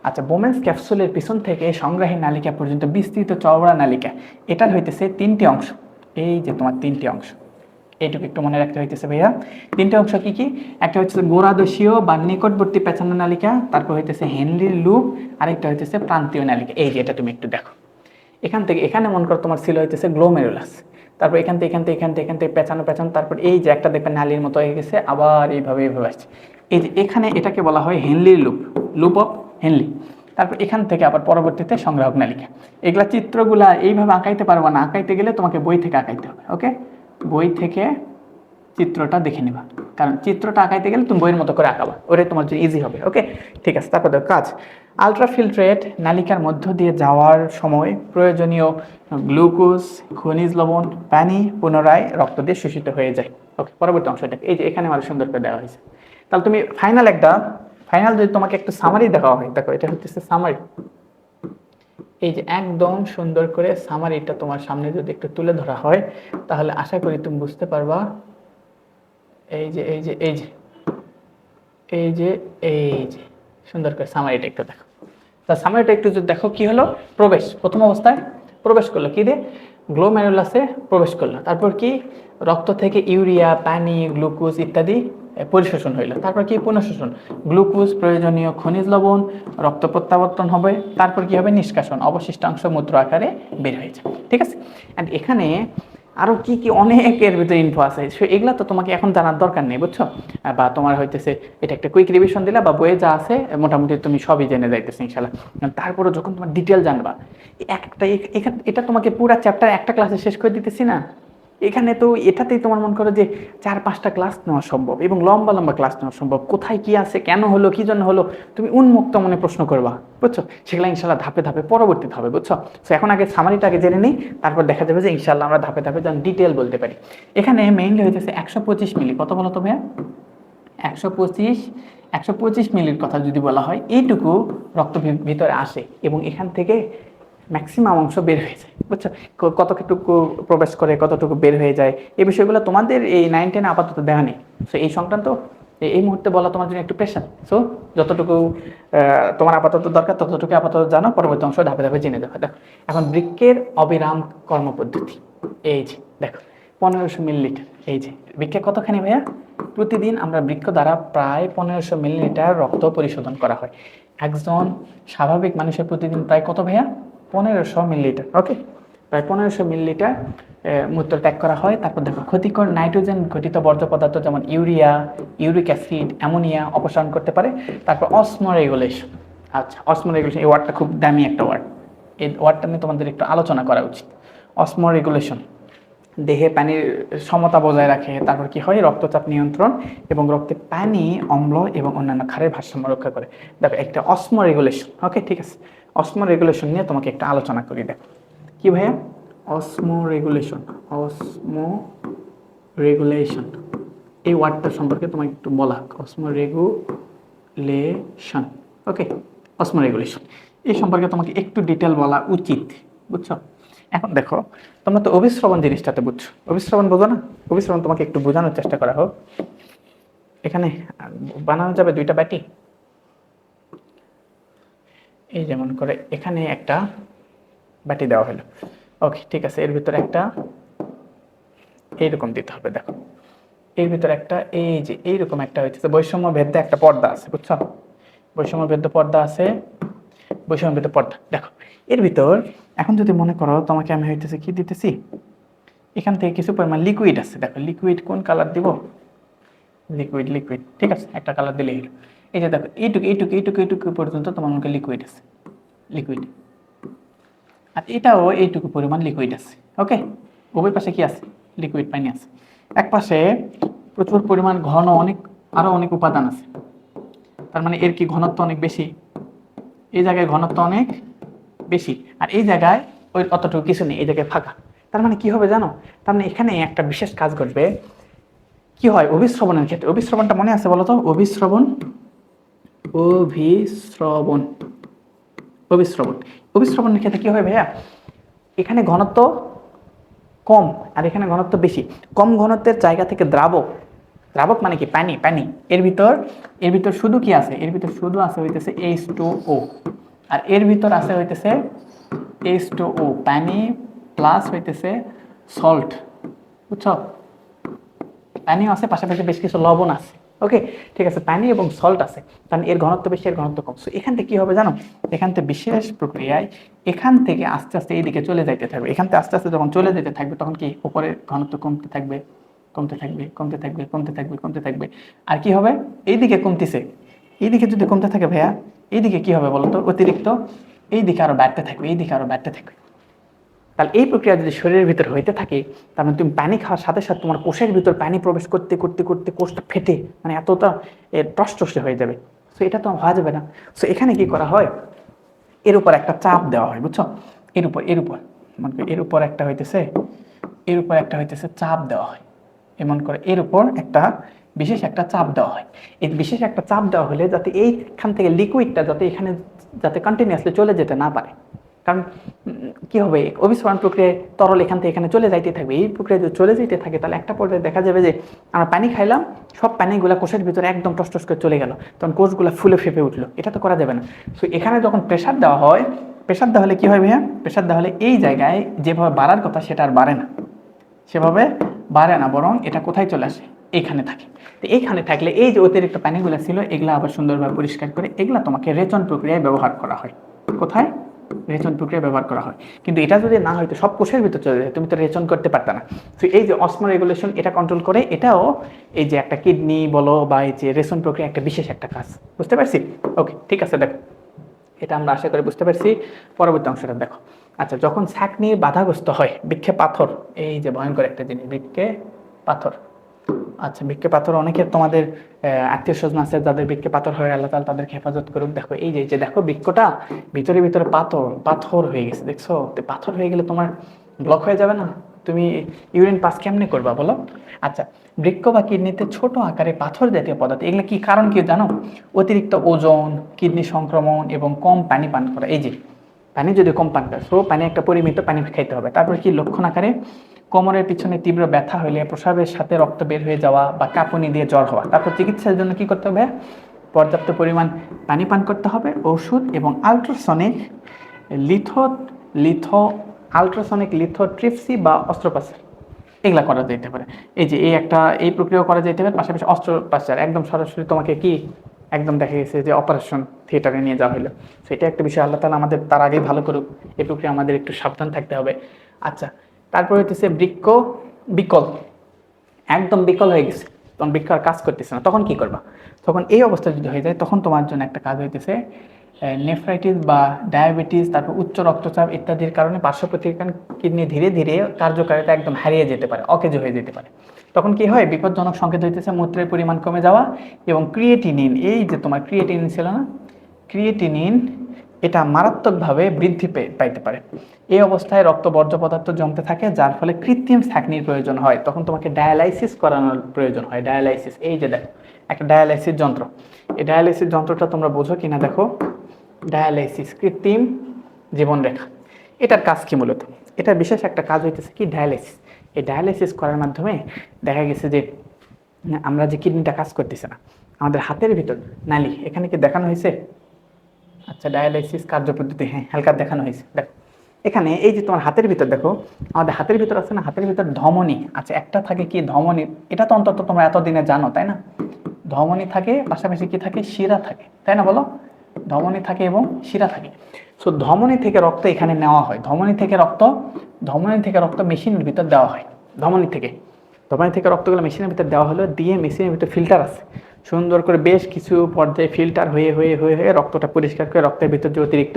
আচ্ছা, বোমেন্স ক্যাপসুলের পিছন থেকে সংগ্রাহী নালিকা পর্যন্ত বিস্তৃত চওড়া নালিকা, এটার হইতেছে 3টি অংশ। এই যে তোমার 3টি অংশ, এইটুকু একটু মনে রাখতে হইতেছে ভাইয়া। 3টে অংশ কি কি? একটা হচ্ছে গোড়াদশীয় বা নিকটবর্তী পেঁচানো নালিকা, তারপর হইতেছে হেনরির লুপ, আরেকটা হইতেছে প্রান্তীয় নালিকা। এই যে এটা তুমি একটু দেখো, এখান থেকে এখানে মনে করো তোমার ছিল হইতেছে গ্লোমেরুলাস, তারপর এখান থেকে পেঁচানো, তারপর এই যে একটা দেখবে নালীর মতো হয়ে গেছে, আবার এইভাবে আসছে। এই যে এখানে এটাকে বলা হয় হেনলির লুপ, লুপ অফ হেনলি। তারপর এখান থেকে আবার পরবর্তীতে সংগ্রাহক নালিকা। এগুলা চিত্রগুলা এইভাবে আঁকাইতে পারবো না, আঁকাইতে গেলে তোমাকে বই থেকে আঁকাইতে হবে। ওকে, বই থেকে চিত্রটা দেখে নিবা, কারণ চিত্রটা আঁকাইতে গেলে তুমি বইয়ের মতো করে আঁকাবা, ওরে তোমার জন্য ইজি হবে। ওকে, ঠিক আছে। তারপর দেখো কাজ, আলট্রাফিল্ট্রেট নালিকার মধ্য দিয়ে যাওয়ার সময় প্রয়োজনীয় গ্লুকোজ, খনিজ লবণ, পানি পুনরায় রক্ত দিয়ে শোষিত হয়ে যায়। ওকে, পরবর্তী অংশটা এই যে এখানে আমার সুন্দর করে দেওয়া হয়েছে। তাহলে তুমি ফাইনাল যদি তোমাকে একটু সামারি দেওয়া হয়, দেখো এটা হচ্ছে সামারি, এই যে একদম সুন্দর করে সামারিটা তোমার সামনে যদি একটু তুলে ধরা হয়, তাহলে আশা করি তুমি বুঝতে পারবা। এই যে এই যে এই যে এই যে এই যে সুন্দর করে সামারিটা একটু দেখো। তা সামারিটা একটু যদি দেখো, কি হলো, প্রথম অবস্থায় প্রবেশ করলো কি দিয়ে, গ্লোমেরুলাসে প্রবেশ করলো। তারপর কি, রক্ত থেকে ইউরিয়া, পানি, গ্লুকোজ ইত্যাদি পরিশোষণ হইলো। তারপর কি, পুনঃশোষণ, গ্লুকোজ, প্রয়োজনীয় খনিজ লবণ, রক্ত প্রত্যাবর্তন হবে। তারপর কি হবে, নিষ্কাশন, অবশিষ্টাংশ মূত্র আকারে বের হয়ে যায়। ঠিক আছে। অ্যান্ড এখানে আরও কি কি অনেকের ভিতরে ইনফো আছে, সো এগুলা তো তোমাকে এখন জানার দরকার নেই, বুঝছো। বা তোমার হইতেছে এটা একটা কুইক রিভিশন দিলা, বা বইয়ে যা আছে মোটামুটি তুমি সবই জেনে যাইতেছে ইনশাল্লাহ। তারপরে যখন তোমার ডিটেল জানবা, একটা এটা তোমাকে পুরো চ্যাপ্টার একটা ক্লাসে শেষ করে দিতেছি না, এখানে তো এটাতেই তোমার মনে করো যে 4-5টা ক্লাস নেওয়া সম্ভব, এবং লম্বা লম্বা ক্লাস নেওয়া সম্ভব। কোথায় কি আছে, কেন হলো, কি জন্য হলো, তুমি উন্মুক্ত মনে প্রশ্ন করবা, বুঝছো। সেগুলো ইনশাল্লাহ ধাপে ধাপে পরবর্তীতে হবে, বুঝছো। সো এখন আগে সামারিটাকে জেনে নিই, তারপর দেখা যাবে যে ইনশাল্লাহ আমরা ধাপে ধাপে যেন ডিটেল বলতে পারি। এখানে মেইনলি হইতেছে 125 মিলি, কত বলো তো ভাইয়া, 125 মিলির কথা যদি বলা হয়, এইটুকু রক্ত ভিতরে আসে এবং এখান থেকে ম্যাক্সিমাম অংশ বের হয়ে যায়, বুঝছো। কতটুকু প্রবেশ করে, কতটুকু বের হয়ে যায়, এই বিষয়গুলো তোমাদের এই 9-10 আপাতত দেওয়া নেই। সো এই সংক্রান্ত এই মুহূর্তে বলা তোমার জন্য একটু প্রেশার। সো যতটুকু তোমার আপাতত দরকার ততটুকু আপাতত জানো, পরবর্তী অংশ ধাপে ধাপে জেনে যাবে। দেখো এখন বৃক্কের অবিরাম কর্মপদ্ধতি, এই যে দেখো 1500 মিলিলিটার। এই যে বৃক্কে কতখানি ভাইয়া, প্রতিদিন আমরা বৃক্ক দ্বারা প্রায় 1500 মিলিলিটার রক্ত পরিশোধন করা হয়। একজন স্বাভাবিক মানুষের প্রতিদিন প্রায় কত ভাইয়া, 1500 মিলিলিটার। ওকে, প্রায় 1500 মিলিলিটার মূত্র ত্যাগ করা হয়। তারপর দেখো ক্ষতিকর নাইট্রোজেন ঘটিত বর্জ্য পদার্থ যেমন ইউরিয়া, ইউরিক অ্যাসিড, অ্যামোনিয়া অপসারণ করতে পারে। তারপর অসমোরেগুলেশন। আচ্ছা, অসমোরেগুলেশন এই ওয়ার্ডটা খুব দামি একটা ওয়ার্ড, এই ওয়ার্ডটা নিয়ে তোমাদের একটু আলোচনা করা উচিত। অসমোরেগুলেশন দেহে পানির সমতা বজায় রাখে। তারপর কি হয়, রক্তচাপ নিয়ন্ত্রণ এবং রক্তে পানি, অম্ল এবং অন্যান্য ক্ষারের ভারসাম্য রক্ষা করে। দেখো একটা অসমো রেগুলেশন। ওকে, ঠিক আছে, অসমো রেগুলেশন নিয়ে তোমাকে একটা আলোচনা করি। দেখো কি ভাইয়া, অসমো রেগুলেশন এই ওয়ার্ডটা সম্পর্কে তোমাকে একটু বলা, অসমো রেগুলেশন। ওকে, অসমো রেগুলেশন এই সম্পর্কে তোমাকে একটু ডিটেল বলা উচিত, বুঝছো। এখন দেখো, তোমরা তো অভিশ্রবণ জিনিসটাতে বুঝছো, অভিশ্রবণ বোঝো না, অভিশ্রবণ তোমাকে একটু বোঝানোর চেষ্টা করা হোক। এখানে বানানো যাবে দুইটা ব্যাটি, এই যেমন করে এখানে একটা ব্যাটি দেওয়া হলো। ওকে, ঠিক আছে, এর ভিতরে একটা এইরকম দিতে হবে। দেখো এর ভিতরে একটা এই যে এইরকম একটা হইতেছে বৈষম্য ভেদ্য একটা পর্দা আছে, বুঝছো, বৈষম্য ভেদ্য পর্দা আছে, বৈষম্য ভেদ্য পর্দা। দেখো এর ভিতর এখন যদি মনে করো তোমাকে আমি হইতেছে কি দিতেছি, এখান থেকে কিছু পরিমাণ লিকুইড আছে। দেখো লিকুইড কোন কালার দিব, লিকুইড, ঠিক আছে, একটা কালার দিলে হলো। এই যে দেখো এইটুকু পর্যন্ত তোমার মুখে লিকুইড আছে, লিকুইড, আর এটাও এইটুকু পরিমাণ লিকুইড আছে। ওকে, উভয় পাশে কি আছে, লিকুইড পানি আছে। এক পাশে প্রচুর পরিমাণ ঘন আরো অনেক উপাদান আছে, তার মানে এর কি ঘনত্ব অনেক বেশি, এই জায়গায় ঘনত্ব অনেক বেশি, আর এই জায়গায় ওই অতটুকু কিছু নেই, এই জায়গায় ফাঁকা। তার মানে কি হবে জানো, তার মানে এখানে একটা বিশেষ কাজ ঘটবে। কি হয় অভিশ্রবণের ক্ষেত্রে, অভিশ্রবণটা মনে আছে বলো তো, অভিশ্রবণের ক্ষেত্রে কি হয় ভাইয়া, এখানে ঘনত্ব কম আর এখানে ঘনত্ব বেশি। কম ঘনত্বের জায়গা থেকে দ্রাবক মানে কি, পানি এর ভিতর শুধু কি আছে, এর ভিতর শুধু আছে হইতেছে H2O, আর এর ভিতর আছে হইতেছে H2O পানি প্লাস হইতেছে সল্ট, বুঝছো, পানিও আছে, পাশাপাশি বেশ কিছু লবণ আছে। ওকে, ঠিক আছে, পানি এবং সল্ট আছে, কারণ এর ঘনত্ব বেশি, এর ঘনত্ব কম। সো এখান থেকে কি হবে জানো, এখান থেকে বিশেষ প্রক্রিয়ায় এখান থেকে আস্তে আস্তে এইদিকে চলে যাইতে থাকবে। এখান থেকে আস্তে আস্তে যখন চলে যেতে থাকবে তখন কি উপরের ঘনত্ব কমতে থাকবে, আর কি হবে, এইদিকে কমতেছে, এইদিকে যদি কমতে থাকে ভাইয়া, এইদিকে কি হবে বলতো, অতিরিক্ত এইদিকে আরো বাড়তে থাকবে, এইদিকে আরো বাড়তে থাকবে। তাহলে এই প্রক্রিয়া যদি শরীরের ভিতর হইতে থাকে, তার মানে তুমি পানি খাওয়ার সাথে সাথে তোমার কোষের ভিতর পানি প্রবেশ করতে করতে করতে কোষটা ফেটে মানে এতটা টসটসে হয়ে যাবে। সো এটা তো হওয়া যাবে না। সো এখানে কি করা হয়, এর উপর একটা চাপ দেওয়া হয়, বুঝছো, এর উপর মনে করো এর উপর একটা হইতেছে, এর উপর একটা হইতেছে চাপ দেওয়া হয়, এমন করে এর উপর একটা বিশেষ একটা চাপ দেওয়া হয়। এই বিশেষ একটা চাপ দেওয়া হলে যাতে এইখান থেকে লিকুইডটা যাতে এখানে যাতে কন্টিনিউয়াসলি চলে যেতে না পারে। কারণ কি হবে, অভিসরণ প্রক্রিয়ায় তরল এখান থেকে এখানে চলে যাইতে থাকবে। এই প্রক্রিয়া যদি চলে যেতে থাকে তাহলে একটা পর্যায়ে দেখা যাবে যে আমরা পানি খাইলাম, সব পানিগুলো কোষের ভিতরে একদম টসটস করে চলে গেল, তখন কোষগুলো ফুলে ফেপে উঠলো। এটা তো করা যাবে না। সো এখানে যখন প্রেশার দেওয়া হয়, প্রেশার দেওয়া হলে কী হয় ভাইয়া, প্রেশার দেওয়া হলে এই জায়গায় যেভাবে বাড়ার কথা সেটা আর বাড়ে না, সেভাবে বাড়ে না, বরং এটা কোথায় চলে আসে, এইখানে থাকে। তো এইখানে থাকলে এই যে অতিরিক্ত পানিগুলো ছিল এগুলো আবার সুন্দরভাবে পরিষ্কার করে এগুলো তোমাকে রেচন প্রক্রিয়ায় ব্যবহার করা হয়। কোথায়, রেচন প্রক্রিয়া ব্যবহার করা হয়। কিন্তু এটা যদি না হয়তো সব কোষের ভিতর চলে যায়, তুমি তো রেচন করতে পারতে না। তো এই যে অসমো রেগুলেশন এটা কন্ট্রোল করে, এটাও এই যে একটা কিডনি বলো বা এই যে রেচন প্রক্রিয়া একটা বিশেষ একটা কাজ। বুঝতে পারছি? ওকে, ঠিক আছে, দেখো এটা আমরা আশা করি বুঝতে পারছি। পরবর্তী অংশটা দেখো। আচ্ছা, যখন ছাঁকনি বাধাগ্রস্ত হয়, বৃক্ষে পাথর, এই যে ভয়ঙ্কর একটা জিনিস বৃক্ষে পাথর। আচ্ছা, বৃক্ষে পাথর অনেকের তোমাদের আত্মীয় স্বজন আছে যাদের বৃক্ষে পাথর হয়ে, আল্লাহ তাআলা তাদেরকে হেফাজত করুক। দেখো এই যে দেখো বৃক্ষটা ভিতরে ভিতরে পাথর পাথর হয়ে গেছে, দেখছো? তো পাথর হয়ে গেলে তোমার ব্লক হয়ে যাবে না? তুমি ইউরিন পাস কেমনে করবা বলো? আচ্ছা, বৃক্ক বা কিডনিতে ছোট আকারে পাথর জাতীয় পদার্থ, এগুলো কি কারণ কি জানো? অতিরিক্ত ওজন, কিডনি সংক্রমণ এবং কম পানি পান করা। এই যে পানি যদি কম পান করে, সো পানি একটা পরিমিত পানি খাইতে হবে। তারপরে কি লক্ষণ আকারে কোমরের পিছনে তীব্র ব্যথা হলে, প্রসাবের সাথে রক্ত বের হয়ে যাওয়া বা কাঁপুনি দিয়ে জ্বর হওয়া। তারপর চিকিৎসার জন্য কি করতে হবে? পর্যাপ্ত পরিমাণ পানি পান করতে হবে, ওষুধ এবং ultrasonic litho litho ultrasonic lithotripsy বা অস্ত্রোপচার এগুলা করা যেতে পারে। এই যে এই প্রক্রিয়া করা যেতে পারে, পাশাপাশি অস্ত্রোপচার একদম সরাসরি তোমাকে কি একদম দেখা গেছে যে অপারেশন থিয়েটারে নিয়ে যাওয়া হলো। সেটা একটা বিষয়, আল্লাহ তাআলা আমাদের তার আগেই ভালো করুক। এই প্রক্রিয়া আমাদের একটু সাবধান থাকতে হবে। আচ্ছা, তারপর হইতেছে বৃক্ক বিকল, একদম বিকল হয়ে গেছে, তখন বৃক্ষ আর কাজ করতেছে না, তখন কি করবা? তখন এই অবস্থা যদি হয়ে যায়, তখন তোমার জন্য একটা কাজ হইতেছে নেফ্রাইটিস বা ডায়াবেটিস, তারপর উচ্চ রক্তচাপ ইত্যাদির কারণে পার্শ্ব প্রতিক্রিয়া কিডনি ধীরে ধীরে কার্যকারিতা একদম হারিয়ে যেতে পারে, অকেজ হয়ে যেতে পারে। তখন কি হয়, বিপজ্জনক সংকেত হইতেছে মূত্রের পরিমাণ কমে যাওয়া এবং ক্রিয়েটিনিন, এই যে তোমার ক্রিয়েটিনিন ছিল না, ক্রিয়েটিনিন এটা মারাত্মকভাবে বৃদ্ধি পাইতে পারে। এই অবস্থায় রক্ত বর্জ্য পদার্থ জমতে থাকে, যার ফলে কৃত্রিম ছাঁকনির প্রয়োজন হয়। তখন তোমাকে ডায়ালাইসিস করানোর প্রয়োজন হয়। ডায়ালাইসিস, এই যে দেখো একটা ডায়ালাইসিস যন্ত্র, এই ডায়ালাইসিস যন্ত্রটা তোমরা বোঝো কিনা দেখো। ডায়ালাইসিস কৃত্রিম জীবনরেখা, এটার কাজ কি মূলত? এটার বিশেষ একটা কাজ হইতেছে কি ডায়ালাইসিস। এই ডায়ালাইসিস করার মাধ্যমে দেখা গেছে যে আমরা যে কিডনিটা কাজ করতেছে না, আমাদের হাতের ভিতর নালি, এখানে কি দেখানো হয়েছে? আচ্ছা, ডায়ালাইসিস কার্যপদ্ধতি, হ্যাঁ হালকা দেখানো হয়েছে। দেখো এখানে এই যে তোমার হাতের ভিতর দেখো, আমাদের হাতের ভিতর আছে না, হাতের ভিতর ধমনী আছে, একটা থাকে কি ধমনী, এটা তো অন্তত তোমরা এতদিনে জানো তাই না? ধমনী থাকে, পাশাপাশি কি থাকে, শিরা থাকে, তাই না বলো? ধমনী থাকে এবং শিরা থাকে। সো ধমনী থেকে রক্ত এখানে নেওয়া হয়, ধমনী থেকে রক্ত মেশিনের ভিতর দেওয়া হয়। ধমনী থেকে রক্তগুলো মেশিনের ভিতর দেওয়া হলো, দিয়ে মেশিনের ভিতর ফিল্টার আছে, সুন্দর করে বেশ কিছু পর্যায়ে ফিল্টার হয়ে হয়ে হয়ে হয়ে রক্তটা পরিষ্কার করে, রক্তের ভিতর যে অতিরিক্ত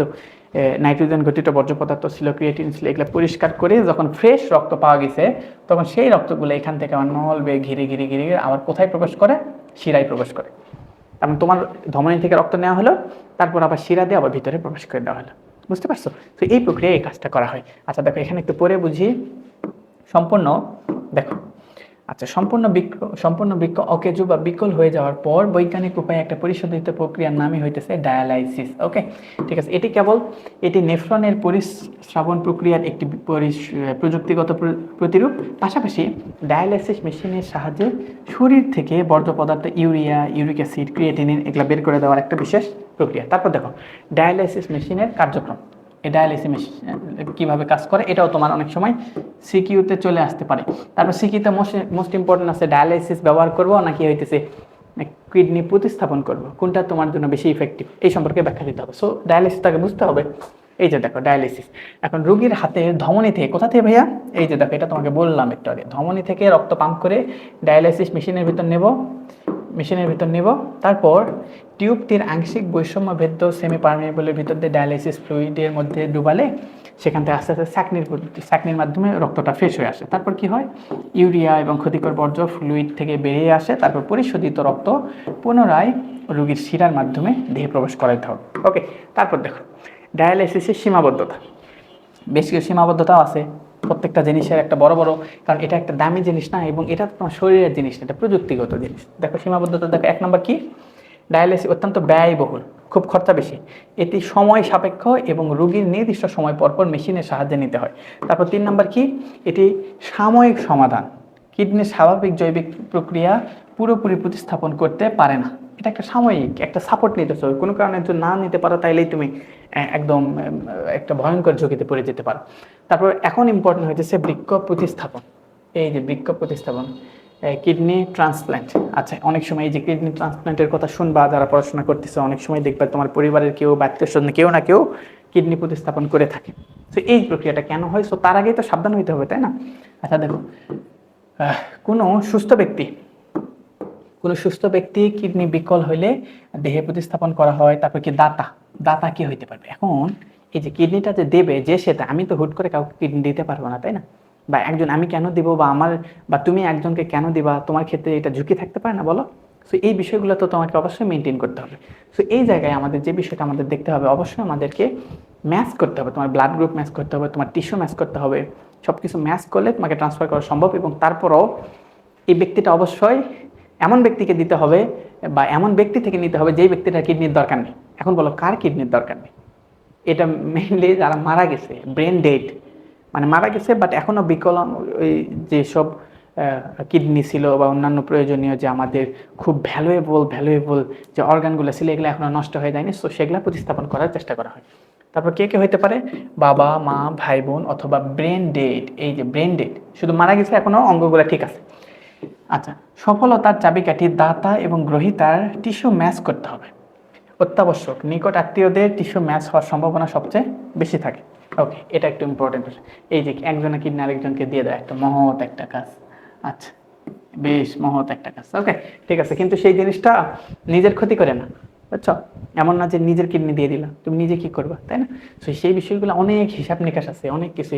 নাইট্রোজেন ঘটিত বর্জ্য পদার্থ ছিল, ক্রিয়েটিন ছিল, এগুলো পরিষ্কার করে যখন ফ্রেশ রক্ত পাওয়া গেছে, তখন সেই রক্তগুলো এখান থেকে আমার নল বেয়ে ঘিরে ঘিরে ঘিরে ঘিরে আবার কোথায় প্রবেশ করে? শিরায় প্রবেশ করে। এবং তোমার ধমনী থেকে রক্ত নেওয়া হলো, তারপর আবার শিরা দিয়ে আবার ভিতরে প্রবেশ করে দেওয়া হলো। বুঝতে পারছো? তো এই প্রক্রিয়ায় এই কাজটা করা হয়। আচ্ছা দেখো এখানে একটু পরে বুঝি, সম্পূর্ণ দেখো। আচ্ছা, সম্পূর্ণ বৃক্ক অকেজো বা বিকল হয়ে যাওয়ার পর বৈজ্ঞানিক উপায়ে একটা পরিশোধিত প্রক্রিয়ার নামই হইতেছে ডায়ালাইসিস। ওকে, ঠিক আছে। এটি নেফ্রনের পরিস্রাবণ প্রক্রিয়ার একটি প্রযুক্তিগত প্রতিরূপ। পাশাপাশি ডায়ালাইসিস মেশিনের সাহায্যে শরীর থেকে বর্জ্য পদার্থ ইউরিয়া, ইউরিক অ্যাসিড, ক্রিয়েটিনিন এগুলো বের করে দেওয়ার একটা বিশেষ প্রক্রিয়া। তারপর দেখো ডায়ালাইসিস মেশিনের কার্যক্রম, এই ডায়ালাইসিস মেশিন কীভাবে কাজ করে এটাও তোমার অনেক সময় সিকিউতে চলে আসতে পারে। তারপর সিকিউতে মোস্ট ইম্পর্টেন্ট আছে, ডায়ালাইসিস ব্যবহার করবো নাকি হইতেছে কিডনি প্রতিস্থাপন করবো, কোনটা তোমার জন্য বেশি ইফেক্টিভ, এই সম্পর্কে ব্যাখ্যা দিতে হবে। সো ডায়ালাইসিসটাকে বুঝতে হবে। এই যে দেখো ডায়ালাইসিস, এখন রোগীর হাতে ধমনী থেকে, কোথা থেকে ভাইয়া? এই যে দেখো এটা তোমাকে বললাম একটু আগে, ধমনী থেকে রক্ত পাম্প করে ডায়ালাইসিস মেশিনের ভিতর নেব, মেশিনের ভিতর নিব, তারপর টিউবটির আংশিক বৈষম্য ভেদ্য সেমি পারমিয়েবলের ভিতর দিয়ে ডায়ালাইসিস ফ্লুইডের মধ্যে ডুবালে সেখান থেকে আস্তে আস্তে ছাঁকনির মাধ্যমে রক্তটা ফ্রেশ হয়ে আসে। তারপর কি হয়, ইউরিয়া এবং ক্ষতিকর বর্জ্য ফ্লুইড থেকে বেরিয়ে আসে। তারপর পরিশোধিত রক্ত পুনরায় রোগীর শিরার মাধ্যমে দেহে প্রবেশ করাইতে হবে। ওকে, তারপর দেখো ডায়ালাইসিসের সীমাবদ্ধতা, বেশ কিছু সীমাবদ্ধতাও আছে প্রত্যেকটা জিনিসের একটা বড় বড়, কারণ এটা একটা দামি জিনিস না এবং এটা তোমার শরীরের জিনিস না, এটা প্রযুক্তিগত জিনিস। দেখো সীমাবদ্ধতা, দেখো 1 নম্বর কি, ডায়ালাইসিস অত্যন্ত ব্যয়বহুল, খুব খরচা বেশি, এটি সময় সাপেক্ষ এবং রোগীর নির্দিষ্ট সময় পরপর মেশিনের সাহায্যে নিতে হয়। তারপর 3 নম্বর কি, এটি সাময়িক সমাধান, কিডনির স্বাভাবিক জৈবিক প্রক্রিয়া পুরোপুরি প্রতিস্থাপন করতে পারে না, এটা একটা সাময়িক একটা সাপোর্ট নিতে হবে। কোনো কারণে যদি না নিতে পারো তাইলেই তুমি একদম একটা ভয়ঙ্কর ঝুঁকিতে পড়ে যেতে পারো। তারপর এখন ইম্পর্টেন্ট হয়েছে বৃক্ক প্রতিস্থাপন, এই যে বৃক্ক প্রতিস্থাপন, কিডনি ট্রান্সপ্ল্যান্ট। আচ্ছা, অনেক সময় এই যে কিডনি ট্রান্সপ্ল্যান্টের কথা শুনবা যারা পড়াশোনা করতেছে, অনেক সময় দেখবা তোমার পরিবারের কেউ বা আত্মীয়স্বজন কেউ না কেউ কিডনি প্রতিস্থাপন করে থাকে। তো এই প্রক্রিয়াটা কেন হয়, সো তার আগেই তো সাবধান হইতে হবে, তাই না? আচ্ছা দেখো, কোনো সুস্থ ব্যক্তি কিডনি বিকল হইলে দেহে প্রতিস্থাপন করা হয়। তারপর কি দাতা কি হইতে পারবে? এখন এই যে কিডনিটা যে দেবে, যে সেটা আমি তো হুট করে কাউকে কিডনি দিতে পারবো না, তাই না? বা একজন আমি কেন দিব, বা তুমি একজনকে কেন দিবা, তোমার ক্ষেত্রে এটা ঝুঁকি থাকতে পারে না, বলো? সো এই বিষয়গুলো তো তোমাকে অবশ্যই মেনটেন করতে হবে। সো এই জায়গায় আমাদের যে বিষয়টা আমাদের দেখতে হবে, অবশ্যই আমাদেরকে ম্যাচ করতে হবে, তোমার ব্লাড গ্রুপ ম্যাচ করতে হবে, তোমার টিস্যু ম্যাচ করতে হবে, সব কিছু ম্যাচ করলে তোমাকে ট্রান্সফার করা সম্ভব। এবং তারপরও এই ব্যক্তিটা অবশ্যই এমন ব্যক্তিকে দিতে হবে বা এমন ব্যক্তি থেকে নিতে হবে যেই ব্যক্তিটার কিডনির দরকার নেই। এখন বলো কার কিডনির দরকার নেই? এটা মেইনলি যারা মারা গেছে, ব্রেন ডেড, মানে মারা গেছে বাট এখনও বিকলাঙ্গ, ওই যেসব কিডনি ছিল বা অন্যান্য প্রয়োজনীয় যে আমাদের খুব ভ্যালুয়েবল যে অর্গানগুলো ছিল, এগুলো এখনও নষ্ট হয়ে যায়নি, সো সেগুলো প্রতিস্থাপন করার চেষ্টা করা হয়। তারপর কে কে হইতে পারে, বাবা মা ভাই বোন, অথবা ব্রেন ডেড। এই যে ব্রেন ডেড, শুধু মারা গেছে, এখনও অঙ্গগুলো ঠিক আছে। আচ্ছা, সফলতার চাবিকাঠি দাতা এবং গ্রহীতার টিস্যু ম্যাচ করতে হবে, অত্যাবশ্যক। নিকট আত্মীয়দের টিস্যু ম্যাচ হওয়ার সম্ভাবনা সবচেয়ে বেশি থাকে। ওকে, এটা একটু ইম্পর্টেন্ট। এই যে একজনের কিডনি আরেকজনকে দিয়ে দেয়, একটা মহৎ একটা কাজ। আচ্ছা, বেশ মহৎ একটা কাজ। ওকে, ঠিক আছে, কিন্তু সেই জিনিসটা নিজের ক্ষতি করে না, বুঝছো? এমন না যে নিজের কিডনি দিয়ে দিলা, তুমি নিজে কি করবা, তাই না? তো সেই বিষয়গুলো অনেক হিসাব নিকাশ আছে, অনেক কিছু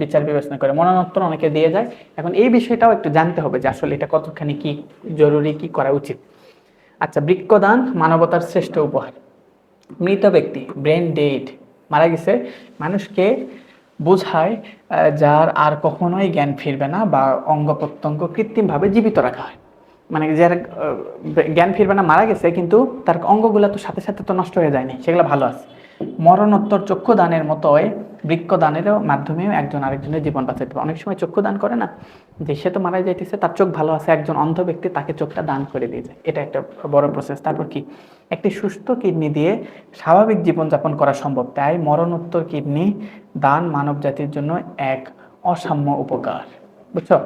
বিচার বিবেচনা করে মরণোত্তর অনেকে দিয়ে যায়। এখন এই বিষয়টাও একটু জানতে হবে যে আসলে এটা কতখানি কি জরুরি, কি করা উচিত। আচ্ছা, বৃক্কদান মানবতার শ্রেষ্ঠ উপহার। মৃত ব্যক্তি, ব্রেন ডেড, মারা গেছে, মানুষকে বোঝায় যার আর কখনোই জ্ঞান ফিরবে না বা অঙ্গ প্রত্যঙ্গ কৃত্রিমভাবে জীবিত রাখা হয়। মানে যার জ্ঞান ফিরবে না, মারা গেছে, কিন্তু তার অঙ্গগুলো তো সাথে সাথে তো নষ্ট হয়ে যায়নি, সেগুলো ভালো আছে। মরণোত্তর চক্ষুদানের মতোই বৃক্কদানেরও মাধ্যমেও একজন আরেকজনের জীবন বাঁচাইতে পারে। অনেক সময় চক্ষুদান করে না, যে সে তো মারা যাইতেছে, তার চোখ ভালো আছে, একজন অন্ধ ব্যক্তি তাকে চোখটা দান করে দিয়ে যায়, এটা একটা বড় প্রসেস। তারপর কি, একটি সুস্থ কিডনি দিয়ে স্বাভাবিক জীবনযাপন করা সম্ভব, তাই মরণোত্তর কিডনি দান মানব জাতির জন্য এক অসাম্য উপকার, বুঝছো?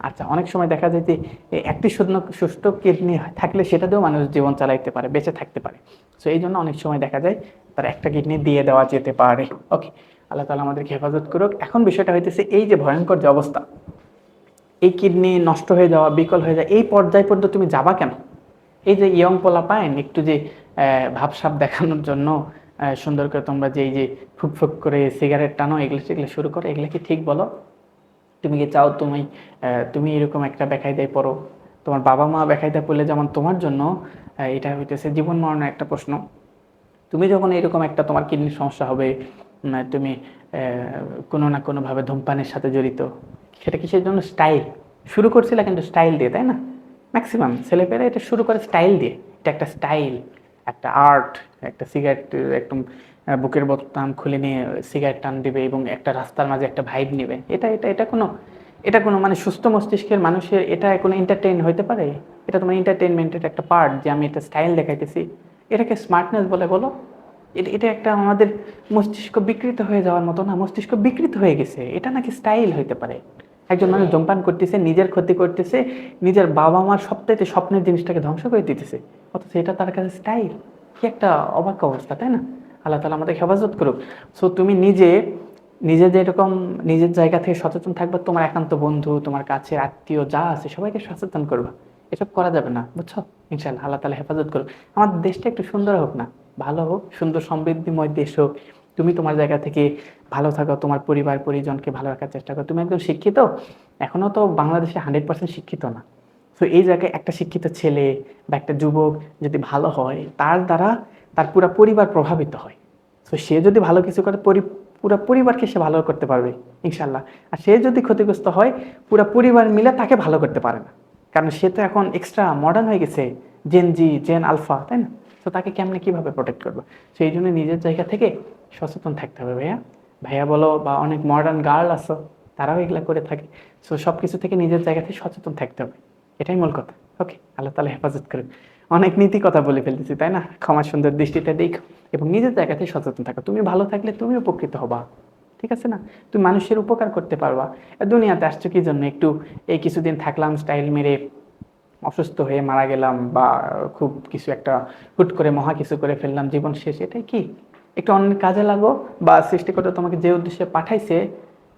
আচ্ছা, অনেক সময় দেখা যায় যে একটি সুস্থ কিডনি থাকলে সেটা দিয়েও মানুষ জীবন চালাইতে পারে, বেঁচে থাকতে পারে। সো এই জন্য অনেক সময় দেখা যায় তার একটা কিডনি দিয়ে দেওয়া যেতে পারে। ওকে, আল্লাহ তাআলা আমাদেরকে হেফাজত করুক। এখন বিষয়টা হইতেছে এই যে ভয়ঙ্কর যে অবস্থা, এই কিডনি নষ্ট হয়ে যাওয়া, বিকল হয়ে যাওয়া, এই পর্যায় পর্যন্ত তুমি যাবা কেন? এই যে ইয়ং পোলা পায়েন একটু যে ভাবসাব দেখানোর জন্য সুন্দর করে তোমরা যে এই যে ফুক করে সিগারেট টানো, এগুলো সেগুলো শুরু করো, এগুলো কি ঠিক বলো? তুমি কি চাও তুমি এরকম একটা বেকায়দায় পড়ো? তোমার বাবা মা বেকায়দায় পড়লে যেমন তোমার জন্য এটা হইতেছে জীবন মরণের একটা প্রশ্ন। তুমি যখন এরকম একটা তোমার কিডনির সমস্যা হবে, তুমি কোনো না কোনোভাবে ধূমপানের সাথে জড়িত, সেটা কিসের জন্য? স্টাইল। শুরু করছিলে কিন্তু স্টাইল দিয়ে, তাই না? ম্যাক্সিমাম ছেলেপেলে এটা শুরু করে স্টাইল দিয়ে, এটা একটা স্টাইল, একটা আর্ট। একটা সিগারেট একদম বুকের বোতাম খুলে নিয়ে সিগারেট টান দিবে এবং একটা রাস্তার মাঝে একটা ভাইব নেবে, এটা কোনো মানে সুস্থ মস্তিষ্কের মানুষের এটা কোনো এন্টারটেইন হইতে পারে? এটা তোমার এন্টারটেইনমেন্টের একটা পার্ট যে আমি এটা স্টাইল দেখাইতেছি, এটাকে স্মার্টনেস বলে বলো? এটা একটা আমাদের মস্তিষ্ক বিকৃত হয়ে যাওয়ার মতো না? মস্তিষ্ক বিকৃত হয়ে গেছে, এটা নাকি স্টাইল হইতে পারে? একজন মানুষ ধূমপান করতেছে, নিজের ক্ষতি করতেছে, নিজের বাবা মার সবথেকে স্বপ্নের জিনিসটাকে ধ্বংস করে দিতেছে, অথচ এটা তার কাছে স্টাইল। কি একটা অবাক অবস্থা, তাই না? আল্লাহ তাআলা আমাদের হেফাজত করুক। সো তুমি নিজে যেরকম নিজের জায়গা থেকে সচেতন থাকবে, তোমার একান্ত বন্ধু, তোমার কাছে আত্মীয় যা আছে সবাইকে সচেতন করবা। এসব করা যাবে না, বুঝছো? ইনশাআল্লাহ আল্লাহ তাআলা হেফাজত করুক। আমাদের দেশটা একটু সুন্দর হোক না, ভালো হোক, সুন্দর সমৃদ্ধিময় দেশ হোক। তুমি তোমার জায়গা থেকে ভালো থাকো, তোমার পরিবার পরিজনকে ভালো রাখার চেষ্টা করো। তুমি একদম শিক্ষিত, এখনো তো বাংলাদেশে 100% শিক্ষিত না। তো এই জায়গায় একটা শিক্ষিত ছেলে বা একটা যুবক যদি ভালো হয়, তার দ্বারা তার পুরো পরিবার প্রভাবিত হয়। তো সে যদি ভালো কিছু করে পুরো পরিবারকে সে ভালো করতে পারবে ইনশাল্লাহ। আর সে যদি ক্ষতিগ্রস্ত হয়, পুরো পরিবার মিলে তাকে ভালো করতে পারে না, কারণ সে তো এখন এক্সট্রা মডার্ন হয়ে গেছে, জেন জি, জেন আলফা, তাই না? তো তাকে কেমনে কিভাবে প্রোটেক্ট করবো? সেই জন্য নিজের জায়গা থেকে সচেতন থাকতে হবে ভাইয়া। ভাইয়া বলো বা অনেক মডার্ন গার্ল আছো, তারাও এগুলা করে থাকে। সো সব কিছু থেকে নিজের জায়গা থেকে সচেতন থাকতে হবে, এটাই মূল কথা। ওকে, আল্লাহ তাআলা হেফাজত করুন। অনেক নীতি কথা বলে ফেলতেছি, তাই না? ক্ষমা সুন্দর দৃষ্টিতে দেখো এবং নিজের জায়গা থেকে সচেতন থাকো। তুমি ভালো থাকলে তুমি উপকৃত হবা, ঠিক আছে না? তুমি মানুষের উপকার করতে পারবা। দুনিয়াতে আসছো কি জন্য? একটু এই কিছুদিন থাকলাম স্টাইল মেরে, অসুস্থ হয়ে মারা গেলাম, বা খুব কিছু একটা হুট করে মহা কিছু করে ফেললাম, জীবন শেষ, এটাই কি? একটু অন্যের কাজে লাগো, বা সৃষ্টিকর্তা তোমাকে যে উদ্দেশ্যে পাঠাইছে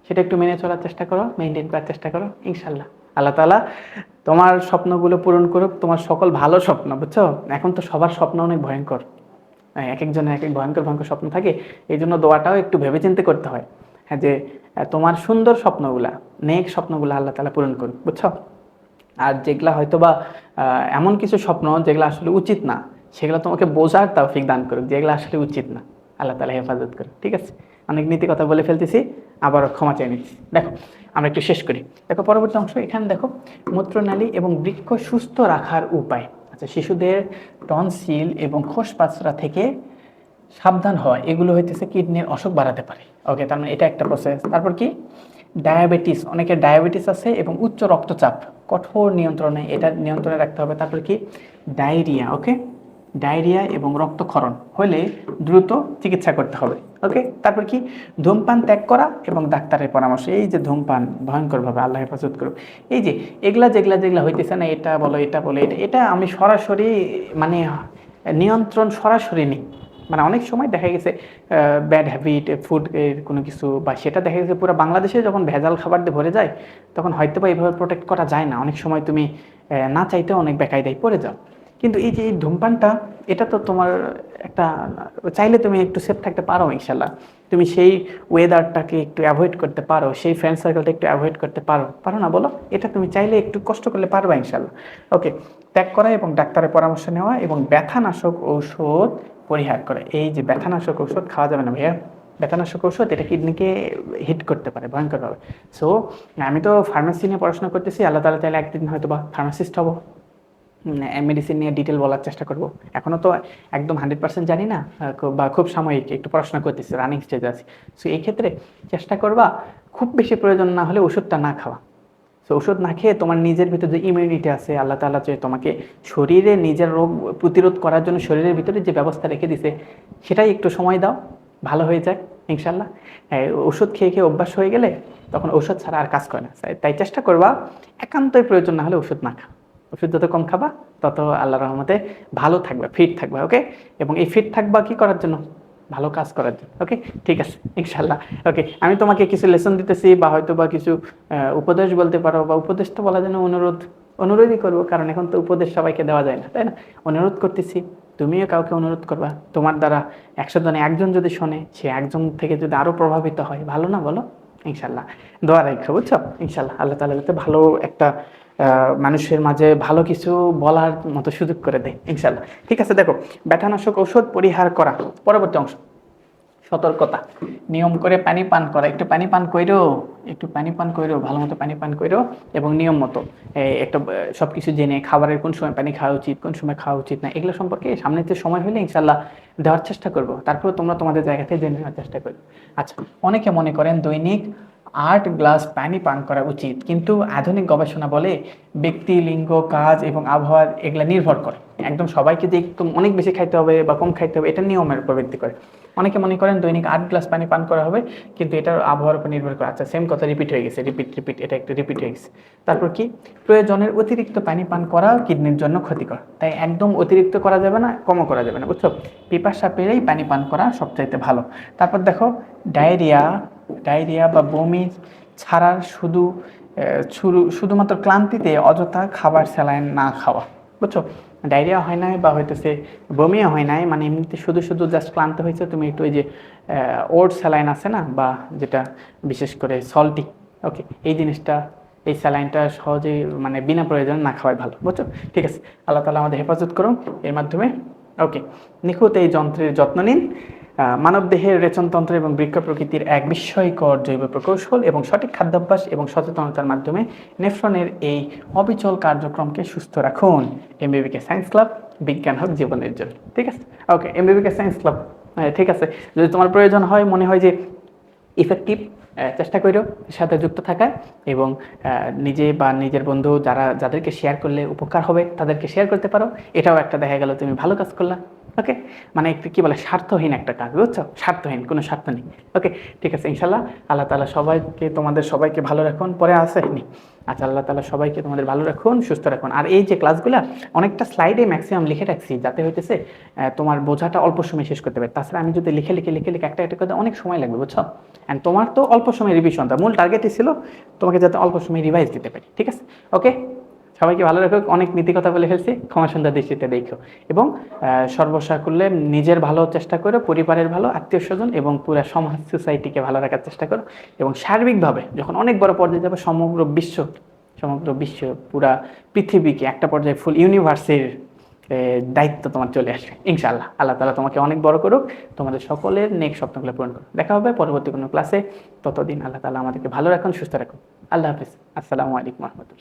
সেটা একটু মেনে চলার চেষ্টা করো, মেনটেন করার চেষ্টা করো। ইনশাল্লাহ আল্লাহ তাআলা তোমার স্বপ্নগুলো পূরণ করুক, তোমার সকল ভালো স্বপ্ন, বুঝছো? এখন তো সবার স্বপ্ন অনেক ভয়ঙ্কর, এক একজনের এক এক ভয়ঙ্কর ভয়ঙ্কর স্বপ্ন থাকে। এই জন্য দোয়াটাও একটু ভেবেচিন্তে করতে হয়। হ্যাঁ, যে তোমার সুন্দর স্বপ্নগুলা, নেক স্বপ্নগুলা আল্লাহ তাআলা পূরণ করুক, বুঝছো? আর যেগুলা হয়তো বা এমন কিছু স্বপ্ন যেগুলো আসলে উচিত না, সেগুলো তোমাকে বোঝার তৌফিক দান করুক, যেগুলো আসলে উচিত না। আল্লাহ তাআলা হেফাজত করুক, ঠিক আছে? অনেক নীতি কথা বলে ফেলতেছি, আবার ক্ষমা চেয়ে নিচ্ছি। দেখো, আমরা একটু শেষ করি। দেখো পরবর্তী অংশ, এখানে দেখো মূত্রনালী এবং বৃক্ক সুস্থ রাখার উপায়। আচ্ছা, শিশুদের টনসিল এবং খোসপাঁচড়া থেকে সাবধান হয়, এগুলো হইতেছে কিডনির অসুখ বাড়াতে পারে। ওকে, তার মানে এটা একটা প্রসেস। তারপর কি? ডায়াবেটিস, অনেকের ডায়াবেটিস আছে এবং উচ্চ রক্তচাপ কঠোর নিয়ন্ত্রণে, এটা নিয়ন্ত্রণে রাখতে হবে। তারপর কি? ডায়রিয়া, ওকে, ডায়রিয়া এবং রক্তক্ষরণ হলে দ্রুত চিকিৎসা করতে হবে। ওকে, তারপর কি? ধূমপান ত্যাগ করা এবং ডাক্তারের পরামর্শ। এই যে ধূমপান ভয়ঙ্করভাবে, আল্লাহ হেফাজত করুক। এই যে এগুলা যেগুলা যেগুলা হইতেছে না, এটা বলো এটা বলো, এটা এটা আমি সরাসরি মানে নিয়ন্ত্রণ সরাসরি নেই। মানে অনেক সময় দেখা গেছে ব্যাড হ্যাবিট, ফুড এর কোনো কিছু, বা সেটা দেখা গেছে পুরো বাংলাদেশে যখন ভেজাল খাবার দিয়ে ভরে যায়, তখন হয়তো বা এইভাবে প্রোটেক্ট করা যায় না। অনেক সময় তুমি না চাইতেও অনেক বেকায়দায় পড়ে যাও। কিন্তু এই যে এই ধূমপানটা, এটা তো তোমার একটা, চাইলে তুমি একটু সেফ থাকতে পারো ইনশাল্লাহ। তুমি সেই ওয়েদারটাকে একটু অ্যাভয়েড করতে পারো, সেই ফ্রেন্ড সার্কেলটা একটু অ্যাভয়েড করতে পারো, পারো না বলো? এটা তুমি চাইলে একটু কষ্ট করলে পারবা ইনশাল্লাহ। ওকে, ত্যাগ করা এবং ডাক্তারের পরামর্শ নেওয়া এবং ব্যথানাশক ঔষধ পরিহার করে। এই যে ব্যথানাশক ঔষধ খাওয়া যাবে না ভাইয়া, ব্যথানাশক ঔষধ এটা কিডনিকে হিট করতে পারে ভয়ঙ্করভাবে। সো আমি তো ফার্মেসি নিয়ে পড়াশোনা করতেছি, আল্লাহ তাআলা চাইলে একদিন হয়তো বা ফার্মাসিস্ট হবো, মেডিসিন নিয়ে ডিটেল বলার চেষ্টা করব। এখনও তো একদম 100% জানি না, বা খুব সাময়িক একটু পড়াশোনা করতেছি, রানিং স্টেজে আছি। সো এই ক্ষেত্রে চেষ্টা করবা খুব বেশি প্রয়োজন না হলে ওষুধটা না খাওয়া। সো ওষুধ না খেয়ে তোমার নিজের ভিতরে যে ইমিউনিটি আছে, আল্লাহ তাআলা যে তোমাকে শরীরে নিজের রোগ প্রতিরোধ করার জন্য শরীরের ভিতরে যে ব্যবস্থা রেখে দিছে, সেটাই একটু সময় দাও, ভালো হয়ে যাক ইনশাল্লাহ। ওষুধ খেয়ে খেয়ে অভ্যাস হয়ে গেলে তখন ওষুধ ছাড়া আর কাজ করে না। তাই চেষ্টা করবা একান্তই প্রয়োজন না হলে ওষুধ না খাও। ওষুধ যত কম খাবা, তত আল্লাহর রহমতে ভালো থাকবে, ফিট থাকবে। ওকে, এবং এই ফিট থাকবা কি করার জন্য? ভালো কাজ করার জন্য। ওকে, ঠিক আছে ইনশাল্লাহ। ওকে, আমি তোমাকে কিছু লেসন দিতেছি, বা হয়তো বা কিছু উপদেশ বলতে পারো, বা উপদেশ তো বলা যায় না, অনুরোধই করবো, কারণ এখন তো উপদেশ সবাইকে দেওয়া যায় না, তাই না? অনুরোধ করতেছি, তুমিও কাউকে অনুরোধ করবা। তোমার দ্বারা 100 জনে একজন যদি শোনে, সে একজন থেকে যদি আরো প্রভাবিত হয়, ভালো না বলো? ইনশাল্লাহ দোয়া রাখো, বুঝছো? ইনশাল্লাহ আল্লাহ তাআলা যাতে ভালো একটা মানুষের মাঝে ভালো কিছু বলার মতো সুযোগ করে দেয় ইনশাল্লাহ। ঠিক আছে, দেখো, ব্যথানাশক ঔষধ পরিহার করা। পরবর্তী অংশ, সতর্কতা, নিয়ম করে পানি পান করা। একটু পানি পান কইরো, একটু পানি পান কইরো, ভালো মতো পানি পান কইরো, এবং নিয়ম মতো একটা সব কিছু জেনে, খাবারের কোন সময় পানি খাওয়া উচিত, কোন সময় খাওয়া উচিত না, এগুলো সম্পর্কে সামনের যে সময় হলে ইনশাল্লাহ দেওয়ার চেষ্টা করবো। তারপরে তোমরা তোমাদের জায়গা থেকে জেনে নেওয়ার চেষ্টা করবে। আচ্ছা, অনেকে মনে করেন দৈনিক 8 গ্লাস পানি পান করা উচিত, কিন্তু আধুনিক গবেষণা বলে ব্যক্তি, লিঙ্গ, কাজ এবং আবহাওয়া এগুলা নির্ভর করে। একদম সবাইকে যে একদম অনেক বেশি খাইতে হবে বা কম খাইতে হবে, এটা নিয়মের উপর ভিত্তি করে। অনেকে মনে করেন দৈনিক 8 গ্লাস পানি পান করা হবে, কিন্তু এটার আবহাওয়ার উপর নির্ভর করে। আচ্ছা, সেম কথা রিপিট হয়ে গেছে, রিপিট, এটা একটু রিপিট হয়ে গেছে। তারপর কি? প্রয়োজনের অতিরিক্ত পানি পান করা কিডনির জন্য ক্ষতিকর, তাই একদম অতিরিক্ত করা যাবে না, কমও করা যাবে না, বুঝছো? পিপাসা পেলেই পানি পান করা সবচাইতে ভালো। তারপর দেখো, ডায়রিয়া বা বমি ছাড়ার শুধু শুধুমাত্র ক্লান্তিতে অযথা খাবার স্যালাইন না খাওয়া, বুঝছো? ডায়রিয়া হয় নাই বা হইতেছে বমিও হয় নাই, মানে এমনিতে শুধু শুধু জাস্ট ক্লান্ত হয়েছে, তুমি একটু ওই যে ওট স্যালাইন আছে না, বা যেটা বিশেষ করে সল্টি, ওকে, এই জিনিসটা, এই স্যালাইনটা সহজেই মানে বিনা প্রয়োজনে না খাওয়াই ভালো, বুঝছো? ঠিক আছে, আল্লাহ তাআলা আমাদের হেফাজত করুন এর মাধ্যমে। ওকে, নিখুঁত এই যন্ত্রের যত্ন নিন। মানবদেহের রেচনতন্ত্র এবং বৃক্ষ প্রকৃতির এক বিস্ময়কর জৈব প্রকৌশল এবং সঠিক খাদ্যাভ্যাস এবং সচেতনতার মাধ্যমে নেফ্রনের এই অবিচল কার্যক্রমকে সুস্থ রাখুন। এমবিবিকে সায়েন্স ক্লাব, বিজ্ঞান হোক জীবনের জন্য। ঠিক আছে, ওকে, এমবিবিকে সায়েন্স ক্লাব, ঠিক আছে। যদি তোমার প্রয়োজন হয়, মনে হয় যে ইফেক্টিভ, চেষ্টা করো সাথে যুক্ত থাকার, এবং নিজে বা নিজের বন্ধু যাদেরকে শেয়ার করলে উপকার হবে তাদেরকে শেয়ার করতে পারো। এটাও একটা দেখা গেল তুমি ভালো কাজ করলা। ওকে, মানে একটু কী বলে, স্বার্থহীন একটা কাজ, বুঝছো? স্বার্থহীন, কোনো স্বার্থ নেই। ওকে, ঠিক আছে, ইনশাল্লাহ আল্লাহ তাআলা তোমাদের সবাইকে ভালো রাখুন। পরে আসেনি, আচ্ছা, আল্লাহ তাআলা সবাইকে তোমাদের ভালো রাখুন, সুস্থ রাখুন। আর এই যে ক্লাসগুলো অনেকটা স্লাইডে ম্যাক্সিমাম লিখে রাখছি, যাতে হইতেছে তোমার বোঝাটা অল্প সময় শেষ করতে পারে। তাছাড়া আমি যদি লিখে লিখে লিখে লিখে একটা একটা করতে অনেক সময় লাগবে, বুঝছো? অ্যান্ড তোমার তো অল্প সময় রিভিশনটা মূল টার্গেটই ছিল, তোমাকে যাতে অল্প সময় রিভাইজ দিতে পারি। ঠিক আছে, ওকে, সবাইকে ভালো রাখো। অনেক নীতি কথা বলে ফেলছি, ক্ষমা সুন্দর দৃষ্টিতে দেখো। এবং সর্বসা করলে নিজের ভালো চেষ্টা করো, পরিবারের ভালো, আত্মীয় স্বজন এবং পুরো সমাজ সোসাইটিকে ভালো রাখার চেষ্টা করো। এবং সার্বিকভাবে যখন অনেক বড় পর্যায়ে যাবে, সমগ্র বিশ্ব পুরা পৃথিবীকে একটা পর্যায়ে ফুল ইউনিভার্সের দায়িত্ব তোমার চলে আসবে ইনশাআল্লাহ। আল্লাহ তাআলা তোমাকে অনেক বড় করুক, তোমাদের সকলের নেক স্বপ্নগুলো পূরণ করুক। দেখা হবে পরবর্তী কোনো ক্লাসে। ততদিন আল্লাহ তাআলা আমাদেরকে ভালো রাখুন, সুস্থ রাখুন। আল্লাহ হাফিজ, আসসালামু আলাইকুম রহমতুল্লাহ।